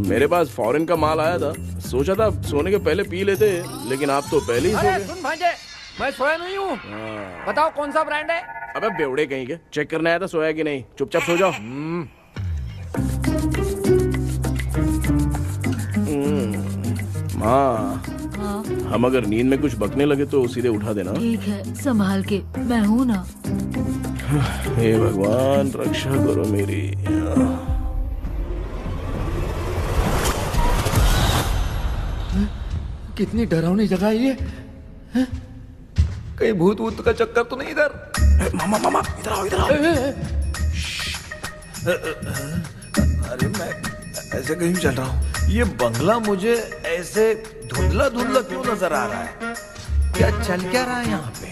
मेरे पास फॉरेन का माल आया था, सोचा था सोने के पहले पी लेते, लेकिन आप तो पहले ही सो अरे गए। सुन भांजे, मैं सोया नहीं हूँ। बताओ कौन सा ब्रांड है? अबे बेवड़े कहीं के, चेक करने आया था सोया कि नहीं। चुपचाप सो जाओ। माँ, हम अगर नींद में कुछ बकने लगे तो सीधे उठा देना। ठीक है, संभाल के, मैं हूँ ना। हे भगवान, रक्षा करो मेरी। कितनी डरावनी जगह है ये। कहीं भूत वूत का चक्कर तो नहीं इधर? मामा मामा, इधर आओ, इधर आओ। अरे मैं ऐसे कहीं चल रहा हूँ। ये बंगला मुझे ऐसे धुंधला धुंधला क्यों नजर आ रहा है? क्या चल क्या रहा है यहाँ पे?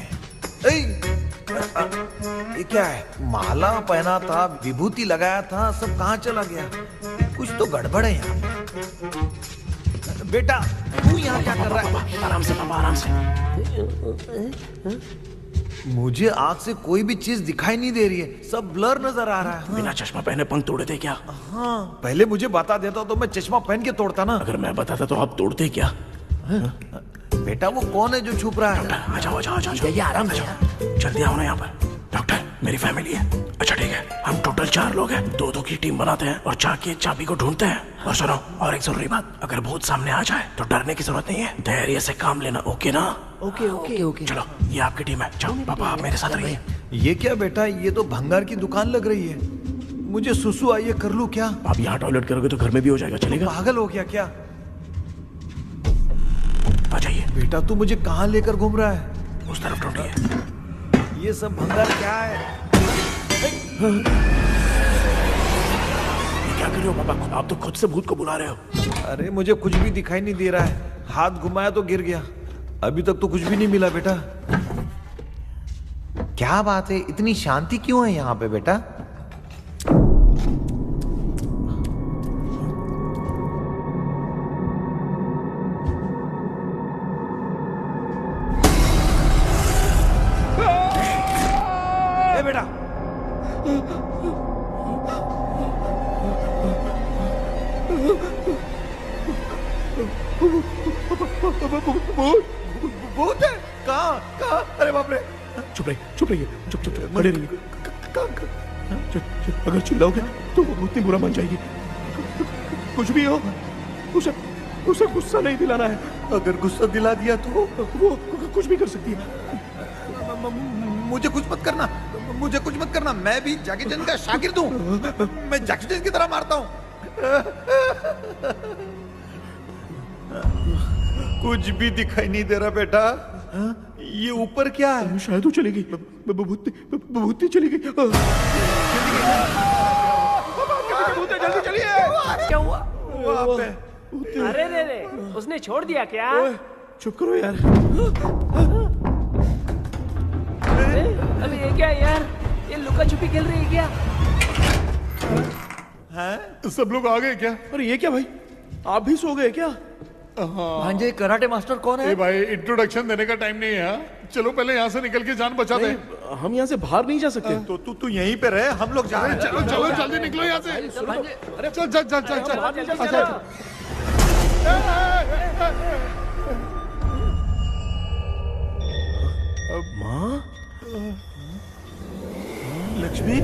ये क्या है? माला पहना था, विभूति लगाया था, सब कहाँ चला गया? कुछ तो गड़बड़ है यहाँ पे। बेटा, तू यहाँ क्या कर रहा है? आराम से पापा, आराम से। मुझे आँख से कोई भी चीज दिखाई नहीं दे रही है, सब ब्लर नजर आ रहा है। हाँ। बिना चश्मा पहने पंख तोड़े थे क्या? हाँ, पहले मुझे बता देता तो मैं चश्मा पहन के तोड़ता ना। अगर मैं बताता तो आप तोड़ते क्या? बेटा, वो कौन है जो छुप रहा है? आ जाओ आ जाओ आ जाओ, आराम से जाओ। जल्दी आओ ना यहाँ पर। डॉक्टर, मेरी फैमिली है। अच्छा ठीक है, हम टोटल 4 लोग हैं। 2-2 की टीम बनाते हैं और जाके चाबी को ढूंढते हैं। और सुनो, और एक जरूरी बात, अगर भूत सामने आ जाए तो डरने की जरूरत नहीं है, धैर्य से काम लेना। ओके ना? Okay okay okay. चलो, ये आपकी टीम है। जाओ पापा, आप मेरे साथ रहिए। ये क्या बेटा, ये तो भंगार की दुकान लग रही है। मुझे सुसु आई है, कर लूं क्या? आप यहाँ टॉयलेट करोगे तो घर में भी हो जाएगा, चलेगा? पागल हो गया क्या? आ जाइए। बेटा, तू मुझे कहाँ लेकर घूम रहा है? उस तरफ ढूंढिए। ये सब भंगार क्या है? ये क्या कर रहे हो पापा? आप तो खुद से भूत को बुला रहे हो। अरे मुझे कुछ भी दिखाई नहीं दे रहा है, हाथ घुमाया तो गिर गया। अभी तक तो कुछ भी नहीं मिला बेटा। क्या बात है, इतनी शांति क्यों है यहाँ पे बेटा? ए बेटा, भूत है? कहाँ? अरे बाप रे! चुप रहिए, चुप रहिए, चुप चुप खड़े रहिए। अगर चिल्लाओगे तो वो भूतनी बुरा मान जाएगी। कुछ भी हो, उसे गुस्सा नहीं दिलाना है। अगर गुस्सा दिला दिया तो वो कुछ भी कर सकती है। मुझे कुछ मत करना, मुझे कुछ मत करना। मैं भी जैकी चैन का शागिर्द हूँ। मैं जैकी चैन की तरह मारता हूँ। कुछ भी दिखाई नहीं दे रहा बेटा। ये ऊपर क्या है? शायद वो चली गई, भूतनी चली गई। जल्दी चलिए। क्या हुआ? वहाँ पे अरे रे, उसने छोड़ दिया क्या? चुप करो यार। अरे ये क्या यार, ये लुका छुपी खेल रही है क्या? हैं? सब लोग आ गए क्या? अरे ये क्या भाई, आप भी सो गए क्या? भांजे, कराटे मास्टर कौन है? भाई, इंट्रोडक्शन देने का टाइम नहीं है। चलो पहले यहाँ से निकल के जान बचा दे। हम यहाँ से बाहर नहीं जा सकते। तो तू यहीं पे रहे, हम लोग जा रहे हैं। चलो चलो जल्दी निकलो यहाँ से। चल चल चल चल चल। माँ, लक्ष्मी,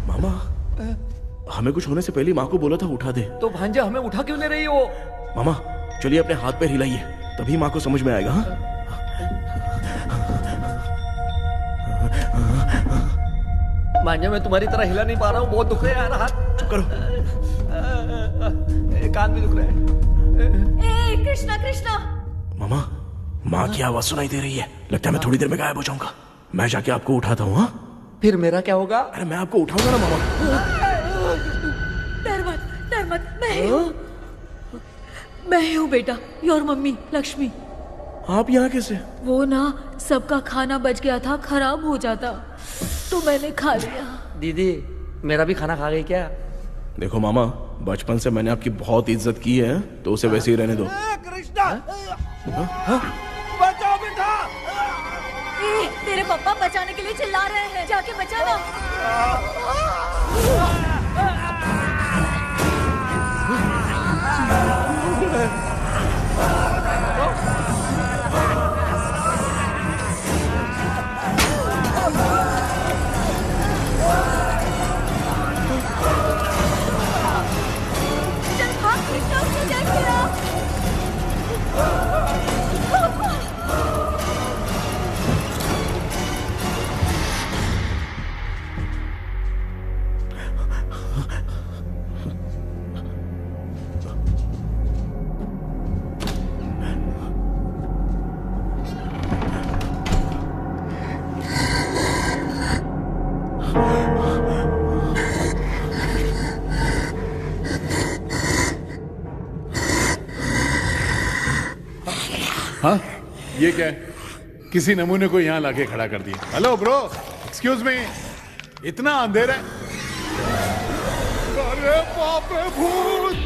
मामा, हमें कुछ होने से पहले माँ को बोला था उठा दे। तो भांजा हमें उठा क्यों ले रही हो? मामा चलिए अपने हाथ पैर हिलाइए, तभी माँ को समझ में आएगा। हाँ? भांजा मैं तुम्हारी तरह हिला नहीं पा रहा हूँ, बहुत दुख रहा है यार हाथ। चुप करो। कान भी दुख रहे हैं। ए कृष्णा कृष्णा। मामा, माँ की आवाज सुनाई दे रही है, लगता है मैं थोड़ी देर में गायब हो जाऊंगा। मैं जाके आपको उठाता हूँ। हाँ, फिर मेरा क्या होगा? अरे मैं आपको उठाऊंगा ना मामा। डर मत, मैं हूँ बेटा, योर मम्मी लक्ष्मी। आप यहाँ कैसे? वो ना सबका खाना बच गया था, खराब हो जाता तो मैंने खा लिया। दीदी मेरा भी खाना खा गई क्या? देखो मामा, बचपन से मैंने आपकी बहुत इज्जत की है, तो उसे वैसे ही रहने दो। कृष्णा, बचाओ बेटा। तेरे पापा बचाने के लिए चिल्ला रहे हैं, जाके बचाना। चल भाग कृष्णा, उसे देख के आ। हाँ, ये क्या है? किसी नमूने को यहाँ लाके खड़ा कर दिया। हेलो ब्रो, एक्सक्यूज मी, इतना अंधेरा है। अरे बाप रे, भूत!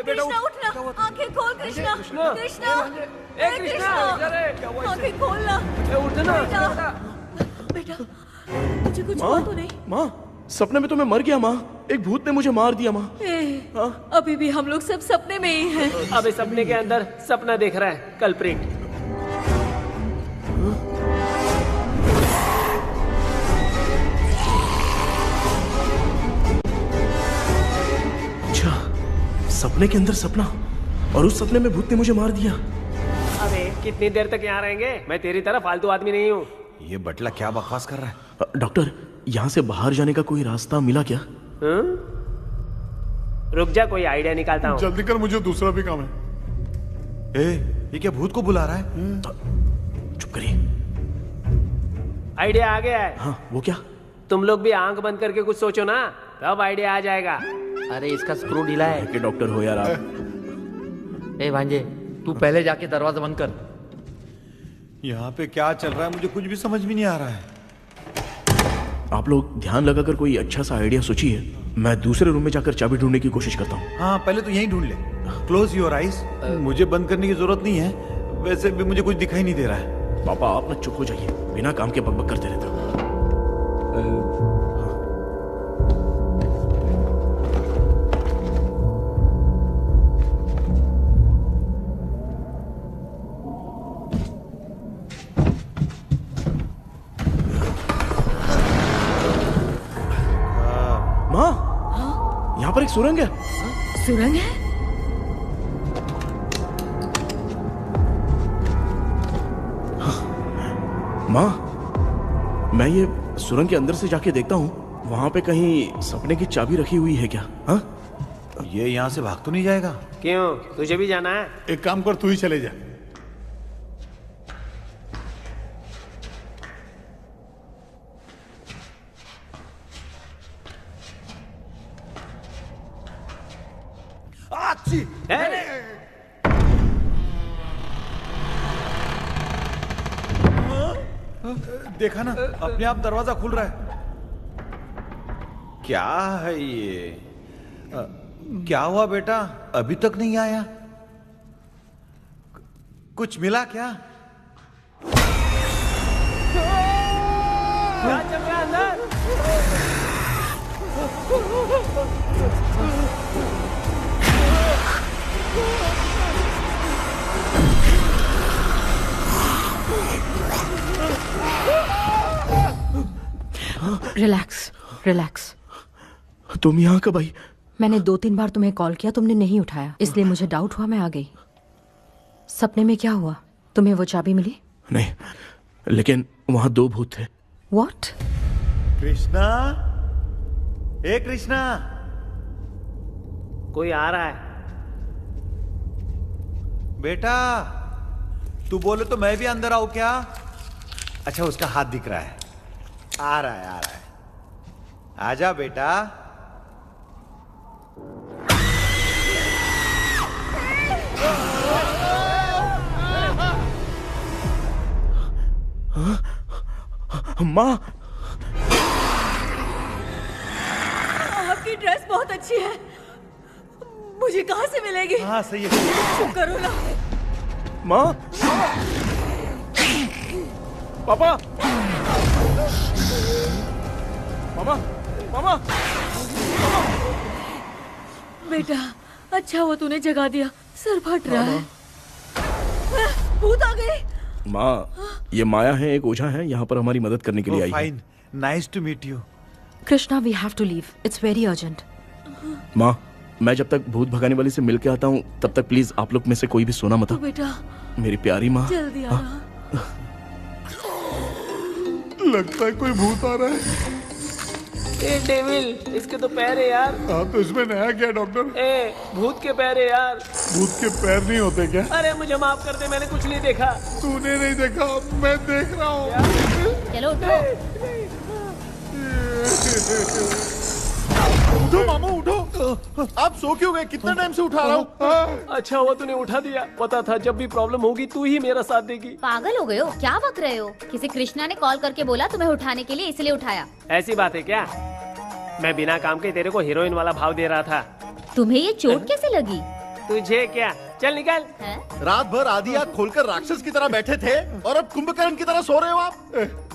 कृष्णा उठना, आंखें खोल कृष्णा, कृष्णा, आंखें खोलना, बेटा, मुझे कुछ हुआ तो नहीं? माँ, सपने में तो मैं मर गया माँ, एक भूत ने मुझे मार दिया माँ। अभी भी हम लोग सब सपने में ही हैं। अबे सपने के अंदर सपना देख रहा है कल्प्रिट। सपने के अंदर सपना, और उस सपने में भूत ने मुझे मार दिया। अबे कितनी देर तक यहाँ रहेंगे? मैं तेरी तरह फालतू आदमी नहीं हूँ। ये बटला क्या बकवास कर रहा है? डॉक्टर, यहाँ से बाहर जाने का कोई रास्ता मिला क्या? रुक जा, कोई आइडिया निकालता हूँ। जल्दी कर, मुझे दूसरा भी काम है। ये क्या भूत को बुला रहा है? चुप करिए। आइडिया आ गया है। हाँ, वो क्या? तुम लोग भी आंख बंद करके कुछ सोचो ना, तब आइडिया आ जाएगा। अरे इसका स्क्रू ढीला है। कि डॉक्टर हो यार आप। ए भांजे, तू पहले जाके दरवाजा बंद कर। यहाँ पे क्या चल रहा है मुझे कुछ भी समझ में नहीं आ रहा है। आप लोग ध्यान लगाकर कोई अच्छा सा आइडिया सोचिए, मैं दूसरे रूम में जाकर चाबी ढूंढने की कोशिश करता हूँ। हाँ पहले तो यहीं ढूंढ ले। Close your eyes. मुझे बंद करने की जरूरत नहीं है, वैसे भी मुझे कुछ दिखाई नहीं दे रहा है। पापा आप ना चुप हो जाइए, बिना काम के बकबक करते रहते हो। माँ, यहाँ पर एक सुरंग है। सुरंग है? माँ, मैं ये सुरंग के अंदर से जाके देखता हूँ, वहाँ पे कहीं सपने की चाबी रखी हुई है क्या? हाँ? ये यहाँ से भाग तो नहीं जाएगा? क्यों, तुझे भी जाना है? एक काम कर, तू ही चले जा। देखा ना, अपने आप दरवाजा खुल रहा है। क्या है ये? क्या हुआ बेटा, अभी तक नहीं आया? कुछ मिला क्या? क्या चल रहा है अंदर? Relax relax. तुम यहाँ कब आई? मैंने 2-3 बार तुम्हें कॉल किया, तुमने नहीं उठाया, इसलिए मुझे डाउट हुआ, मैं आ गई। सपने में क्या हुआ? तुम्हें वो चाबी मिली? नहीं, लेकिन वहाँ 2 भूत थे। What? कृष्णा, ए कृष्णा, कोई आ रहा है। बेटा तू बोले तो मैं भी अंदर आऊं क्या? अच्छा उसका हाथ दिख रहा है, आ रहा है, आ रहा है। आजा बेटा। माँ, आपकी ड्रेस बहुत अच्छी है, मुझे कहाँ से मिलेगी? हाँ सही है। चुप करो ना। माँ, पापा, मामा, मामा, बेटा अच्छा हुआ तूने जगा दिया, सर फट रहा है। भूत आ गई। माँ, ये माया है, एक ओझा है, यहाँ पर हमारी मदद करने के लिए आई है। Fine, nice to meet you. Krishna, we have to leave, it's very urgent. माँ, मैं जब तक भूत भगाने वाली से मिल के आता हूँ तब तक प्लीज आप लोग में से कोई भी सोना मत। बेटा मेरी प्यारी माँ, जल्दी आना। लगता है कोई भूत आ रहा है। ए डेविल, इसके तो पैर है यार। हाँ तो इसमें नया क्या डॉक्टर? ए भूत के पैर है यार। भूत के पैर नहीं होते क्या? अरे मुझे माफ कर दे, मैंने कुछ नहीं देखा। तूने नहीं देखा, मैं देख रहा हूँ। चलो उठो। उठो मामू उठो, आप सो क्यों गए? कितना टाइम से उठा रहा हूँ। अच्छा हुआ तूने उठा दिया, पता था जब भी प्रॉब्लम होगी तू ही मेरा साथ देगी। पागल हो गए हो क्या? बक रहे हो? किसी कृष्णा ने कॉल करके बोला तुम्हें उठाने के लिए, इसलिए उठाया। ऐसी बात है क्या? मैं बिना काम के तेरे को हीरोइन वाला भाव दे रहा था। तुम्हें ये चोट कैसे लगी? तुझे क्या, चल निकल। रात भर आधी आँख खोलकर राक्षस की तरह बैठे थे और अब कुंभकर्ण की तरह सो रहे हो आप।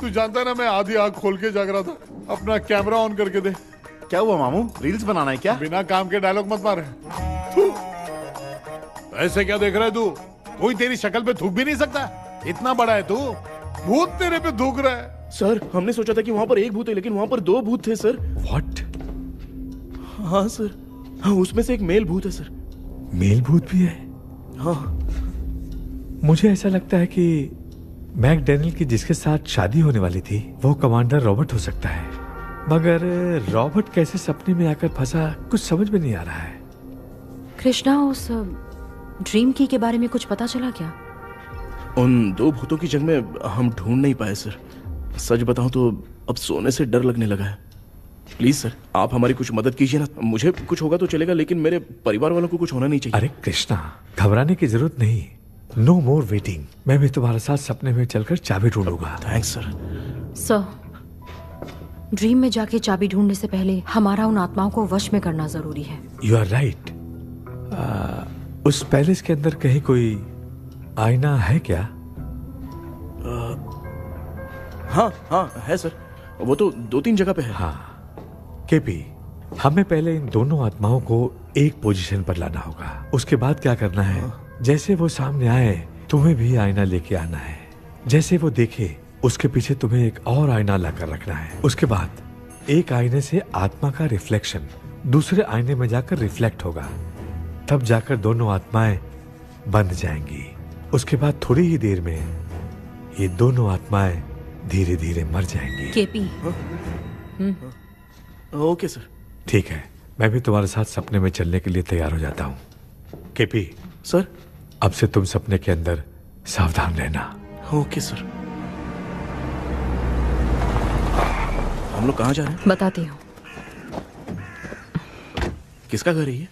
तू जानता है ना, मैं आधी आँख खोल के जाग रहा था। अपना कैमरा ऑन करके दे। क्या हुआ मामू, रील्स बनाना है क्या? बिना काम के डायलॉग मत मार। ऐसे क्या देख रहा है तू? कोई तेरी शक्ल पे थूक भी नहीं सकता, इतना बड़ा है तू। भूत तेरे पे थूक रहा है। सर, हमने सोचा था कि वहाँ पर एक भूत है, लेकिन वहाँ पर 2 भूत थे सर। व्हाट? हाँ सर, हाँ उसमें से एक मेल भूत है सर। मेल भूत भी है? हाँ। मुझे ऐसा लगता है कि मैकडैनियल की जिसके साथ शादी होने वाली थी वो कमांडर रॉबर्ट हो सकता है, मगर रॉबर्ट कैसे सपने में आकर फंसा कुछ समझ में नहीं आ रहा है। कृष्णा, उस ड्रीम की के बारे में कुछ पता चला क्या? उन 2 भूतों की जंग में हम ढूंढ नहीं पाए सर। सच बताऊं तो अब सोने से डर लगने लगा है। प्लीज सर, आप हमारी कुछ मदद कीजिए ना। मुझे कुछ होगा तो चलेगा, लेकिन मेरे परिवार वालों को कुछ होना नहीं चाहिए। अरे कृष्णा, घबराने की जरूरत नहीं, नो मोर वेटिंग। मैं भी तुम्हारे साथ सपने में चलकर चाबी ढूंढूंगा। Thanks sir. सर, ड्रीम में जाके चाबी ढूंढने से पहले हमारा उन आत्माओं को वश में करना जरूरी है। You are right. उस पैलेस के अंदर कहीं कोई आईना है क्या? हाँ हाँ है सर, वो तो 2-3 जगह पे है। हाँ केपी, हमें पहले इन दोनों आत्माओं को एक पोजीशन पर लाना होगा। उसके बाद क्या करना है, जैसे वो सामने आए तुम्हें भी आईना लेके आना है। जैसे वो देखे उसके पीछे तुम्हें एक और आईना लाकर रखना है। उसके बाद एक आईने से आत्मा का रिफ्लेक्शन दूसरे आईने में जाकर रिफ्लेक्ट होगा, तब जाकर दोनों आत्माएं बंध जाएंगी। उसके बाद थोड़ी ही देर में ये दोनों आत्माएं धीरे धीरे मर जाएंगी। केपी। Okay sir. ठीक है, मैं भी तुम्हारे साथ सपने में चलने के लिए तैयार हो जाता हूँ। केपी सर, अब से तुम सपने के अंदर सावधान रहना। Okay sir. हम लोग कहाँ जा रहे हैं? बताती हूँ। किसका घर है ये?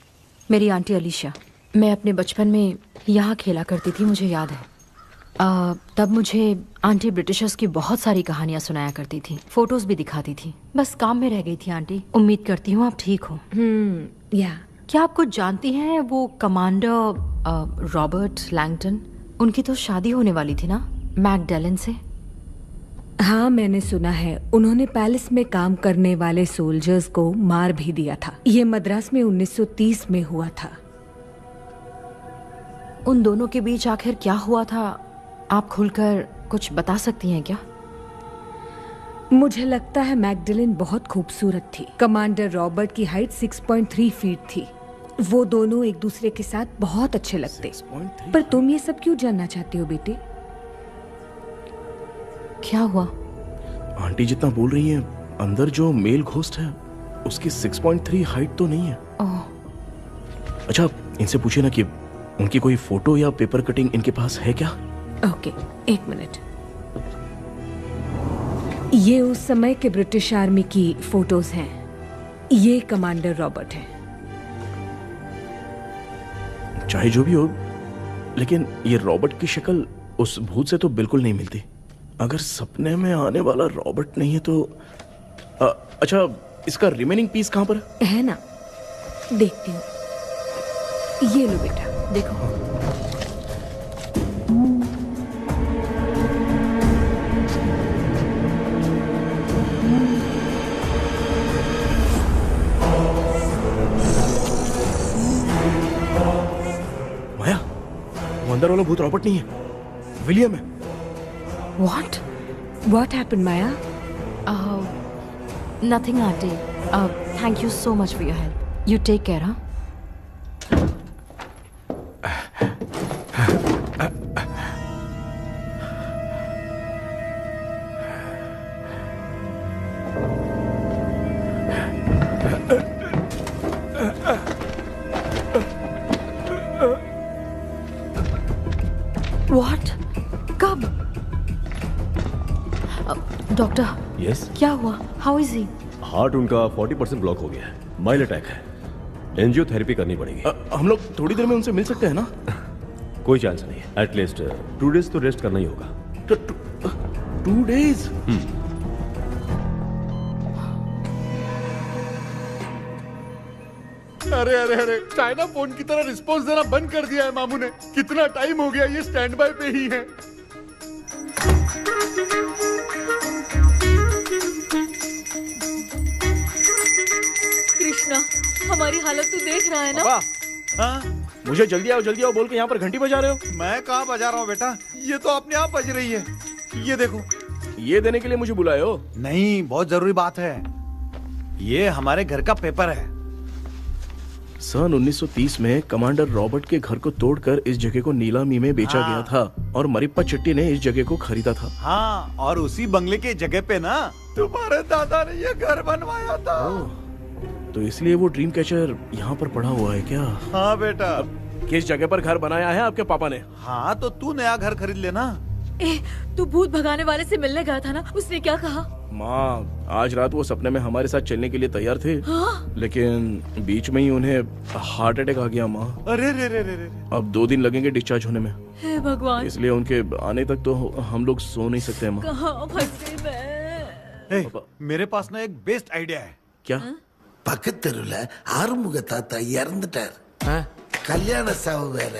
मेरी आंटी अलीशा। मैं अपने बचपन में यहाँ खेला करती थी, मुझे याद है। तब मुझे आंटी ब्रिटिशर्स की बहुत सारी कहानियाँ सुनाया करती थी, फोटोज भी दिखाती थी। बस काम में रह गई थी आंटी। उम्मीद करती हूँ आप ठीक हो। या क्या आप कुछ जानती हैं वो कमांडर रॉबर्ट लैंगटन? उनकी तो शादी होने वाली थी ना मैकडैलन से। हाँ, मैंने सुना है उन्होंने पैलेस में काम करने वाले सोल्जर्स को मार भी दिया था। ये मद्रास में 1930 में हुआ था। उन दोनों के बीच आखिर क्या हुआ था, आप खुलकर कुछ बता सकती हैं क्या? मुझे लगता है मैकडैलन बहुत खूबसूरत थी। कमांडर रॉबर्ट की हाइट 6.3 फीट थी। वो दोनों एक दूसरे के साथ बहुत अच्छे लगते। पर तुम ये सब क्यों जानना चाहते हो बेटे? क्या हुआ? आंटी जितना बोल रही है, अंदर जो मेल घोस्ट है उसकी 6.3 हाइट तो नहीं है। अच्छा, इनसे पूछिए ना कि उनकी कोई फोटो या पेपर कटिंग इनके पास है क्या? ओके, एक मिनट। ये उस समय के ब्रिटिश आर्मी की फोटोज हैं। ये कमांडर रॉबर्ट है। चाहे जो भी हो, लेकिन ये रॉबर्ट की शक्ल उस भूत से तो बिल्कुल नहीं मिलती। अगर सपने में आने वाला रॉबर्ट नहीं है तो अच्छा, इसका रिमेनिंग पीस कहां पर है ना? देखती हूँ। ये लो बेटा, देखो। माया, वो अंदर वाला भूत रॉबर्ट नहीं है, विलियम है। What happened, Maya? Nothing, auntie. Thank you so much for your help. You take care, huh? What? कब? डॉक्टर। यस। क्या हुआ? How is he? हार्ट उनका 40% ब्लॉक हो गया है। माइल्ड अटैक है। एंजियोथेरेपी करनी पड़ेगी। हम लोग थोड़ी देर में उनसे मिल सकते हैं ना? कोई चांस नहीं है। एटलीस्ट 2 डेज तो रेस्ट करना ही होगा। 2 डेज? अरे अरे अरे, चाइना फोन की तरह रिस्पॉन्स देना बंद कर दिया है मामू ने। कितना टाइम हो गया ये स्टैंड बाय पे ही है। कृष्णा, हमारी हालत तू देख रहा है ना? हाँ? मुझे जल्दी आओ बोल के यहाँ पर घंटी बजा रहे हो। मैं कहाँ बजा रहा हूँ बेटा, ये तो अपने आप बज रही है। ये देखो। ये देने के लिए मुझे बुलाए हो? नहीं, बहुत जरूरी बात है। ये हमारे घर का पेपर है। सन 1930 में कमांडर रॉबर्ट के घर को तोड़कर इस जगह को नीलामी में बेचा गया था और मरिप्पा चिट्टी ने इस जगह को खरीदा था। हाँ, और उसी बंगले के जगह पे ना तुम्हारे दादा ने ये घर बनवाया था। तो इसलिए वो ड्रीम कैचर यहाँ पर पड़ा हुआ है क्या? हाँ बेटा। किस जगह पर घर बनाया है आपके पापा ने? हाँ, तो तू नया घर खरीद लेना। तू भूत भगाने वाले से मिलने गया था ना, उसने क्या कहा? माँ, आज रात वो सपने में हमारे साथ चलने के लिए तैयार थे। हाँ? लेकिन बीच में ही उन्हें हार्ट अटैक आ गया माँ। अरे रे रे रे रे। अब 2 दिन लगेंगे डिस्चार्ज होने में। हे भगवान। इसलिए उनके आने तक तो हम लोग सो नहीं सकते माँ। कहाँ फंसे मैं? मेरे पास ना एक बेस्ट आइडिया है। क्या? பக்கத்தெருவுல ஆறுமுக தாத்தா இறந்துட்டார். கல்யாண சாவு வேற.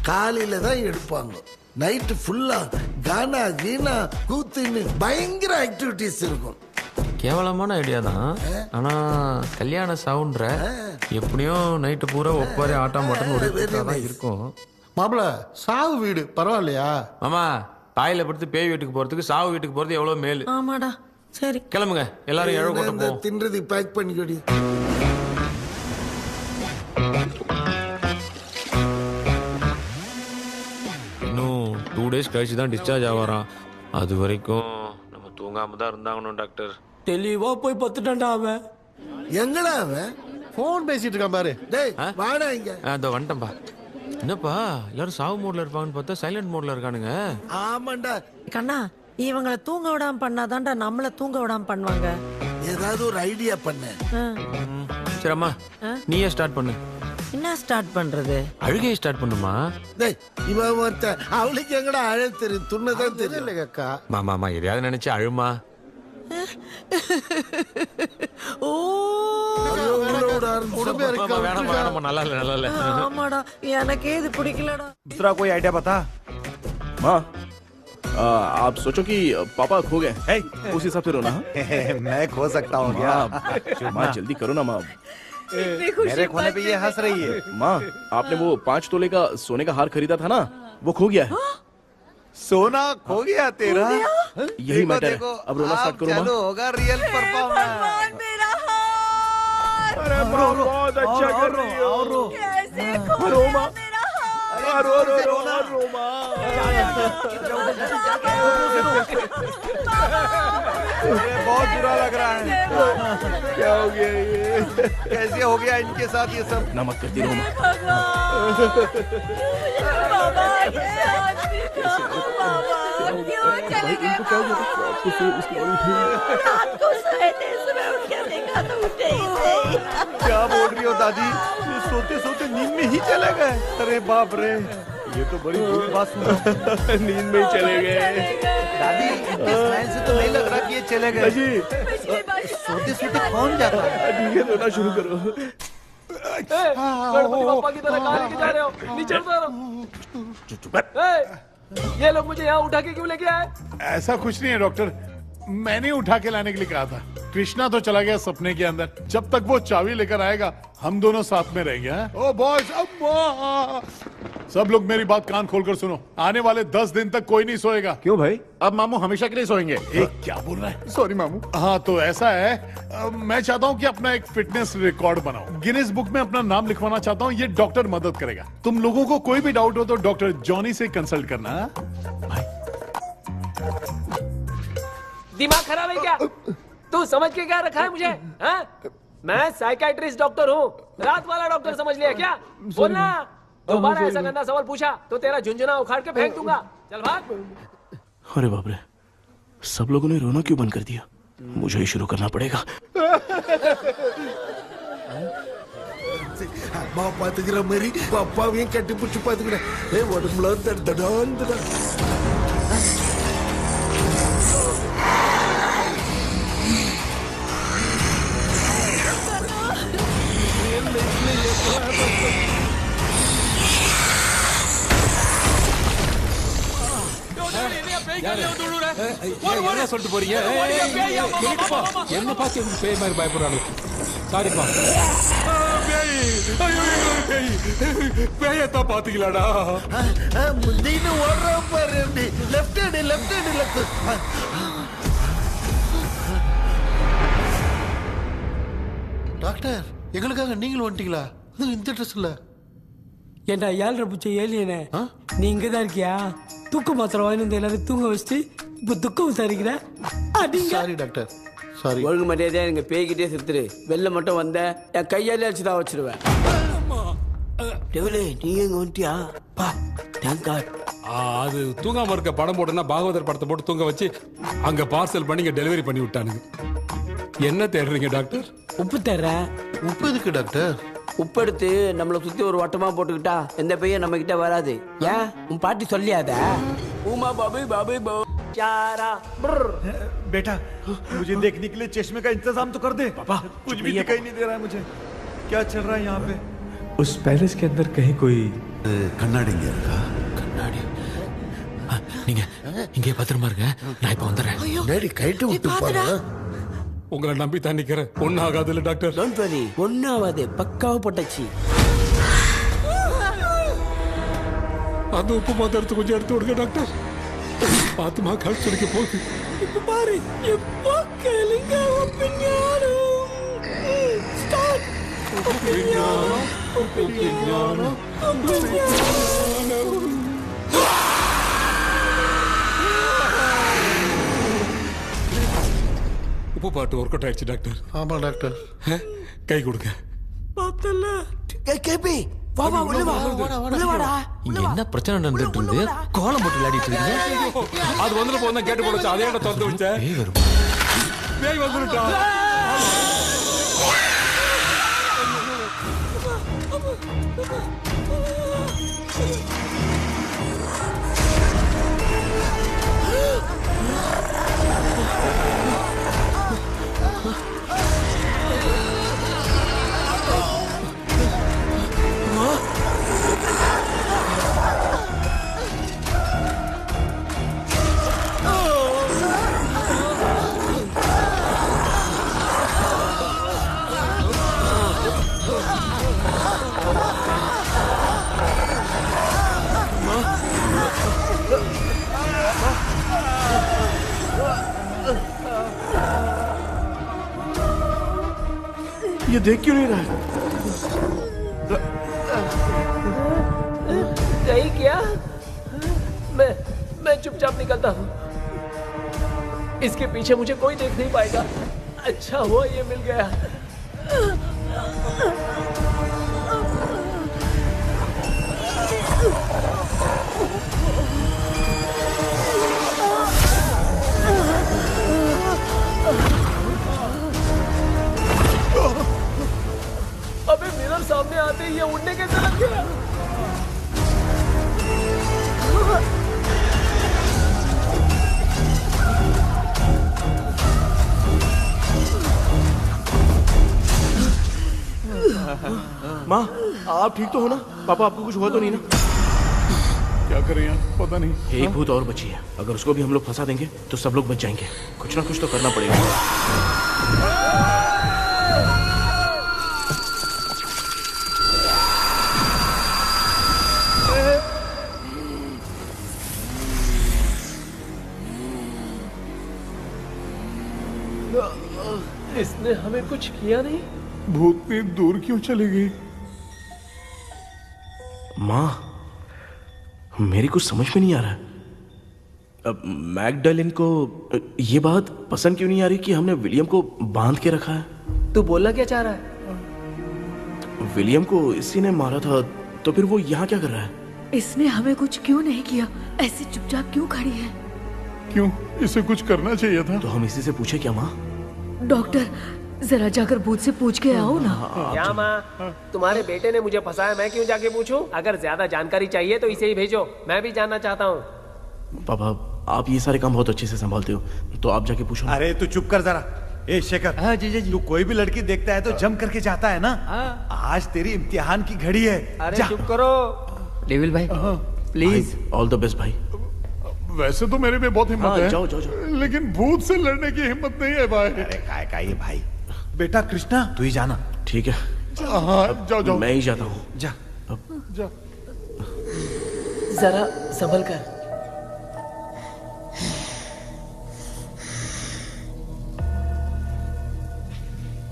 காலையில தான் எடுப்பாங்க. நைட் ஃபுல்லா கானா கீனா கூத்துன்னு பயங்கர ஆக்டிவிட்டிஸ் இருக்கும். கேவலமான ஐடியா தான். ஆனா கல்யாண சவுண்ட்ற எப்படியும் நைட்டு பூரா ஒப்பாரி ஆட்டம் மாட்டம் தான் இருக்கும். மாப்பிள சாவு வீடு பரவாயில்லையா? மாமா பாயில படுத்து பேய் வீட்டுக்கு போறதுக்கு சாவு வீட்டுக்கு போறது எவ்வளவு மேல். ஆமாடா. சரி கிளம்புங்க எல்லாரும் எழ கூட்டம் போவோம். தின்றது பேக் பண்ணிக்கடி. இன்னும் 2 days கழிச்சு தான் டிஸ்சார்ஜ் ஆவாராம். அது வரைக்கும் நம்ம தூங்காம தான் இருந்தாங்கணும் டாக்டர். தெளிவா போய் பத்துட்டான்டா அவன். எங்கடா அவன்? போன் பேசிட்டு இருக்கான் பாரு. டேய் வாடா இங்க. அதோ வந்துட்டேன்பா. என்னப்பா எல்லாரும் சாவு மோட்ல இருப்பாங்கன்னு பார்த்தா சைலண்ட் மோட்ல இருக்கானுங்க. ஆமாண்டா. கண்ணா இவங்கள தூங்க விடாம பண்ணாதான்டா நம்மள தூங்க விடாம பண்ணுவாங்க. ஏதாவது ஒரு ஐடியா பண்ணு. சரி அம்மா நீயே ஸ்டார்ட் பண்ணு. என்ன ஸ்டார்ட் பண்றது? அழுகையை ஸ்டார்ட் பண்ணுமா? டேய் இவன் ஒருத்த அவளுக்கு எங்கடா அழ தெரியும்? துண்ணதான் தெரியல அக்கா. மாமா எதையாவது நினைச்சு அழுமா. ஓ நல்லா இல்ல. ஆமாடா எனக்கே இது பிடிக்கலடா. दूसरा कोई आइडिया बता। माँ आप सोचो कि पापा खो गए, उस हिसाब से रोना। मैं खो सकता हूँ क्या? माँ जल्दी करो ना माँ। मेरे खोने पे ये हंस रही है। माँ आपने वो 5 तोले का सोने का हार खरीदा था ना, वो खो गया है। सोना खो गया तेरा? यही मैटर है। अब रोना स्टार्ट करो माँ। चालू होगा रियल परफॉर्मेंस। मेरा हार। अरे बहुत अच्छा कर रही हो। कैसे रो माँ। रो माँ। बहुत बुरा लग रहा है। क्या हो गया ये? कैसे हो गया इनके साथ ये सब? ना मत करती रो माँ। क्यों चले गए? रात को सोए थे, सुबह उठ के देखा तो उठे ही नहीं। क्या बोल रही हो दादी? सोते सोते नींद में ही चले गए? अरे बाप रे, ये तो बड़ी बुरी बात सुना। नींद में ही चले गए। दादी इनके स्माइल से तो नहीं लग रहा कि ये चले गए। सोते सोते कौन जाता है? ठीक है रोना शुरू करो। गणपति बप्पा की तरह कहाँ लेके जा रहे हो? नीचे उतारो। ये लोग मुझे यहाँ उठा के क्यों लेके आए? ऐसा कुछ नहीं है डॉक्टर, मैंने उठा के लाने के लिए कहा था। कृष्णा तो चला गया सपने के अंदर, जब तक वो चाबी लेकर आएगा हम दोनों साथ में रहेंगे। ओ बॉयज, सब लोग मेरी बात कान खोलकर सुनो, आने वाले 10 दिन तक कोई नहीं सोएगा। क्यों भाई? अब मामू हमेशा के लिए सोएंगे? क्या बोल रहा है? सॉरी मामू। हाँ तो ऐसा है, मैं चाहता हूँ कि अपना एक फिटनेस रिकॉर्ड बनाऊं, गिनीज बुक में अपना नाम लिखवाना चाहता हूँ। ये डॉक्टर मदद करेगा। तुम लोगों को कोई भी डाउट हो तो डॉक्टर जॉनी से कंसल्ट करना। दिमाग खराब है क्या? तू समझ के क्या रखा है मुझे? हाँ? मैं साइकाइट्रिस्ट डॉक्टर हूँ, रात वाला डॉक्टर समझ लिया क्या? बोलना। दोबारा ऐसा गंदा सवाल पूछा तो तेरा झुंझुना उखाड़ के फेंक दूंगा। चल भाग। अरे बाप रे, सब लोगों ने रोना क्यों बंद कर दिया? मुझे ही शुरू करना पड़ेगा। அம்மா பாத்துக்கிற மாதிரி அப்பாவையும் கட்டி பிடிச்சி பாத்துக்கிறேன். உடம்புல தடான் சொல்லிட்டு போறீங்க? என்ன பார்த்து பேய் மாதிரி பயப்படுறாங்க. சாரிப்பா. பேயத்தான் பாத்தீங்களாடா? முந்தின்னு ஓடுற பாரு. Left hand left hand left. Doctor எங்களுக்காக நீங்களும் வந்துட்டீங்களா? இந்த ட்ரெஸ் இல்ல. ஏண்டா 7:30 பூச்ச ஏலியனே, நீ இங்கதான் இருக்கியா? தூக்க மாத்திரை வாங்கி வந்து எல்லாரும் தூங்க வச்சுட்டு இப்ப துக்கம் விசாரிக்கிற. Sorry doctor, sorry. ஒழுங்கு மரியாதையா எங்க பேய்கிட்டே செத்துரு. வெளில மட்டும் வந்த என் கையாலே அடிச்சுதான் வச்சிருவேன். டெவிலே நீ எங்க வந்துட்டியா? பா தேங்க் காட். அது தூங்காம இருக்க படம் போட்டுனா பாகவதர் படத்தை போட்டு தூங்க வச்சு அங்க பார்சல் பண்ணி இங்க டெலிவரி பண்ணி விட்டானுங்க. என்ன தேடுறீங்க டாக்டர்? உப்பு தேடுறேன். உப்பு எதுக்கு டாக்டர்? உப்பு எடுத்து நம்மளை சுத்தி ஒரு வட்டமா போட்டுக்கிட்டா எந்த பையன் நம்ம கிட்ட வராது. ஏன் உன் பாட்டி சொல்லியாத? உமா பாபு பாபு பாபு. बेटा मुझे देखने के लिए चश्मे का इंतजाम तो कर दे। पापा कुछ भी दिखाई नहीं दे रहा है मुझे। क्या चल रहा है यहाँ पे? उस पैलेस के अंदर कहीं कोई கண்ணாடி இங்க இருக்கா? கண்ணாடி நீங்க இங்கே பத்திரமா இருங்க, நான் இப்ப வந்துடுறேன். டேடி கைட்டு விட்டு போறா. உங்களை நம்பி தான் நிக்கிறேன். ஒன்னும் ஆகாது இல்ல டாக்டர்? டோன்ட் வரி, ஒன்னும் ஆகாது, பக்காவா போட்டாச்சு. அந்த உப்பு மாத்திரத்தை கொஞ்சம் எடுத்து விடுங்க டாக்டர். பாத்துமா கால் சுடிக்க போகுது. இப்ப பாரு, எப்போ கேளுங்க ஒப்பினியானம். ஸ்டார்ட். ஒப்பினியானம், ஒப்பினியானம், ஒப்பினியானம். உப்பு பாட்டு ஒர்க் அவுட் ஆயிடுச்சு டாக்டர். ஆமா டாக்டர். கை கொடுங்க. பார்த்தல. கேபி வா வா உள்ள வா. உள்ள வாடா. இங்க என்ன பிரச்சனை நடந்துட்டு இருக்கு? கோலம் போட்டு விளையாடிட்டு இருக்கீங்க. அது வந்துட்டு போனா கேட்டு போடுச்சு. அதே இடம் திறந்து வச்சேன். பேய் வந்துட்டா. ये देख क्यों नहीं रहा है? नहीं क्या? मैं चुपचाप निकलता हूँ। इसके पीछे मुझे कोई देख नहीं पाएगा। अच्छा हुआ ये मिल गया। अबे मिरर सामने आते ही ये उड़ने कैसे लग गया? माँ आप ठीक तो हो ना? पापा आपको कुछ हुआ तो नहीं ना? क्या करें यार, पता नहीं। एक भूत और बची है, अगर उसको भी हम लोग फंसा देंगे तो सब लोग बच जाएंगे। कुछ ना कुछ तो करना पड़ेगा। इसने हमें कुछ किया नहीं। भूतनी दूर क्यों चली गई? माँ मेरी कुछ समझ में नहीं आ रहा है। अब मैगडालिन को ये बात पसंद क्यों नहीं आ रही कि हमने विलियम को बांध के रखा है? तू बोलना क्या चाह रहा है? विलियम को इसी ने मारा था, तो फिर वो यहाँ क्या कर रहा है? इसने हमें कुछ क्यों नहीं किया? ऐसे चुपचाप क्यों खड़ी है? क्यों, इसे कुछ करना चाहिए था। तो हम इसी से पूछे क्या माँ? डॉक्टर जरा जाकर भूत से पूछ के आओ ना। क्या माँ, तुम्हारे बेटे ने मुझे फंसाया, मैं क्यों जाके पूछूं? अगर ज्यादा जानकारी चाहिए तो इसे ही भेजो, मैं भी जानना चाहता हूँ। पापा आप ये सारे काम बहुत अच्छे से संभालते हो, तो आप जाके पूछो। अरे तू चुप कर जरा। ए शेखर, हाँ जी तू कोई भी लड़की देखता है तो जम करके जाता है ना। आज तेरी इम्तिहान की घड़ी है। अरे चुप करो डेविल भाई, प्लीज। ऑल द बेस्ट भाई। वैसे तो मेरे में बहुत हिम्मत है। जाओ जाओ जाओ। लेकिन भूत से लड़ने की हिम्मत नहीं है भाई। अरे काय का ये भाई। बेटा कृष्णा तू ही जाना। ठीक है। हाँ जाओ जाओ। मैं ही जाता हूँ। जा जा। जरा संभल कर।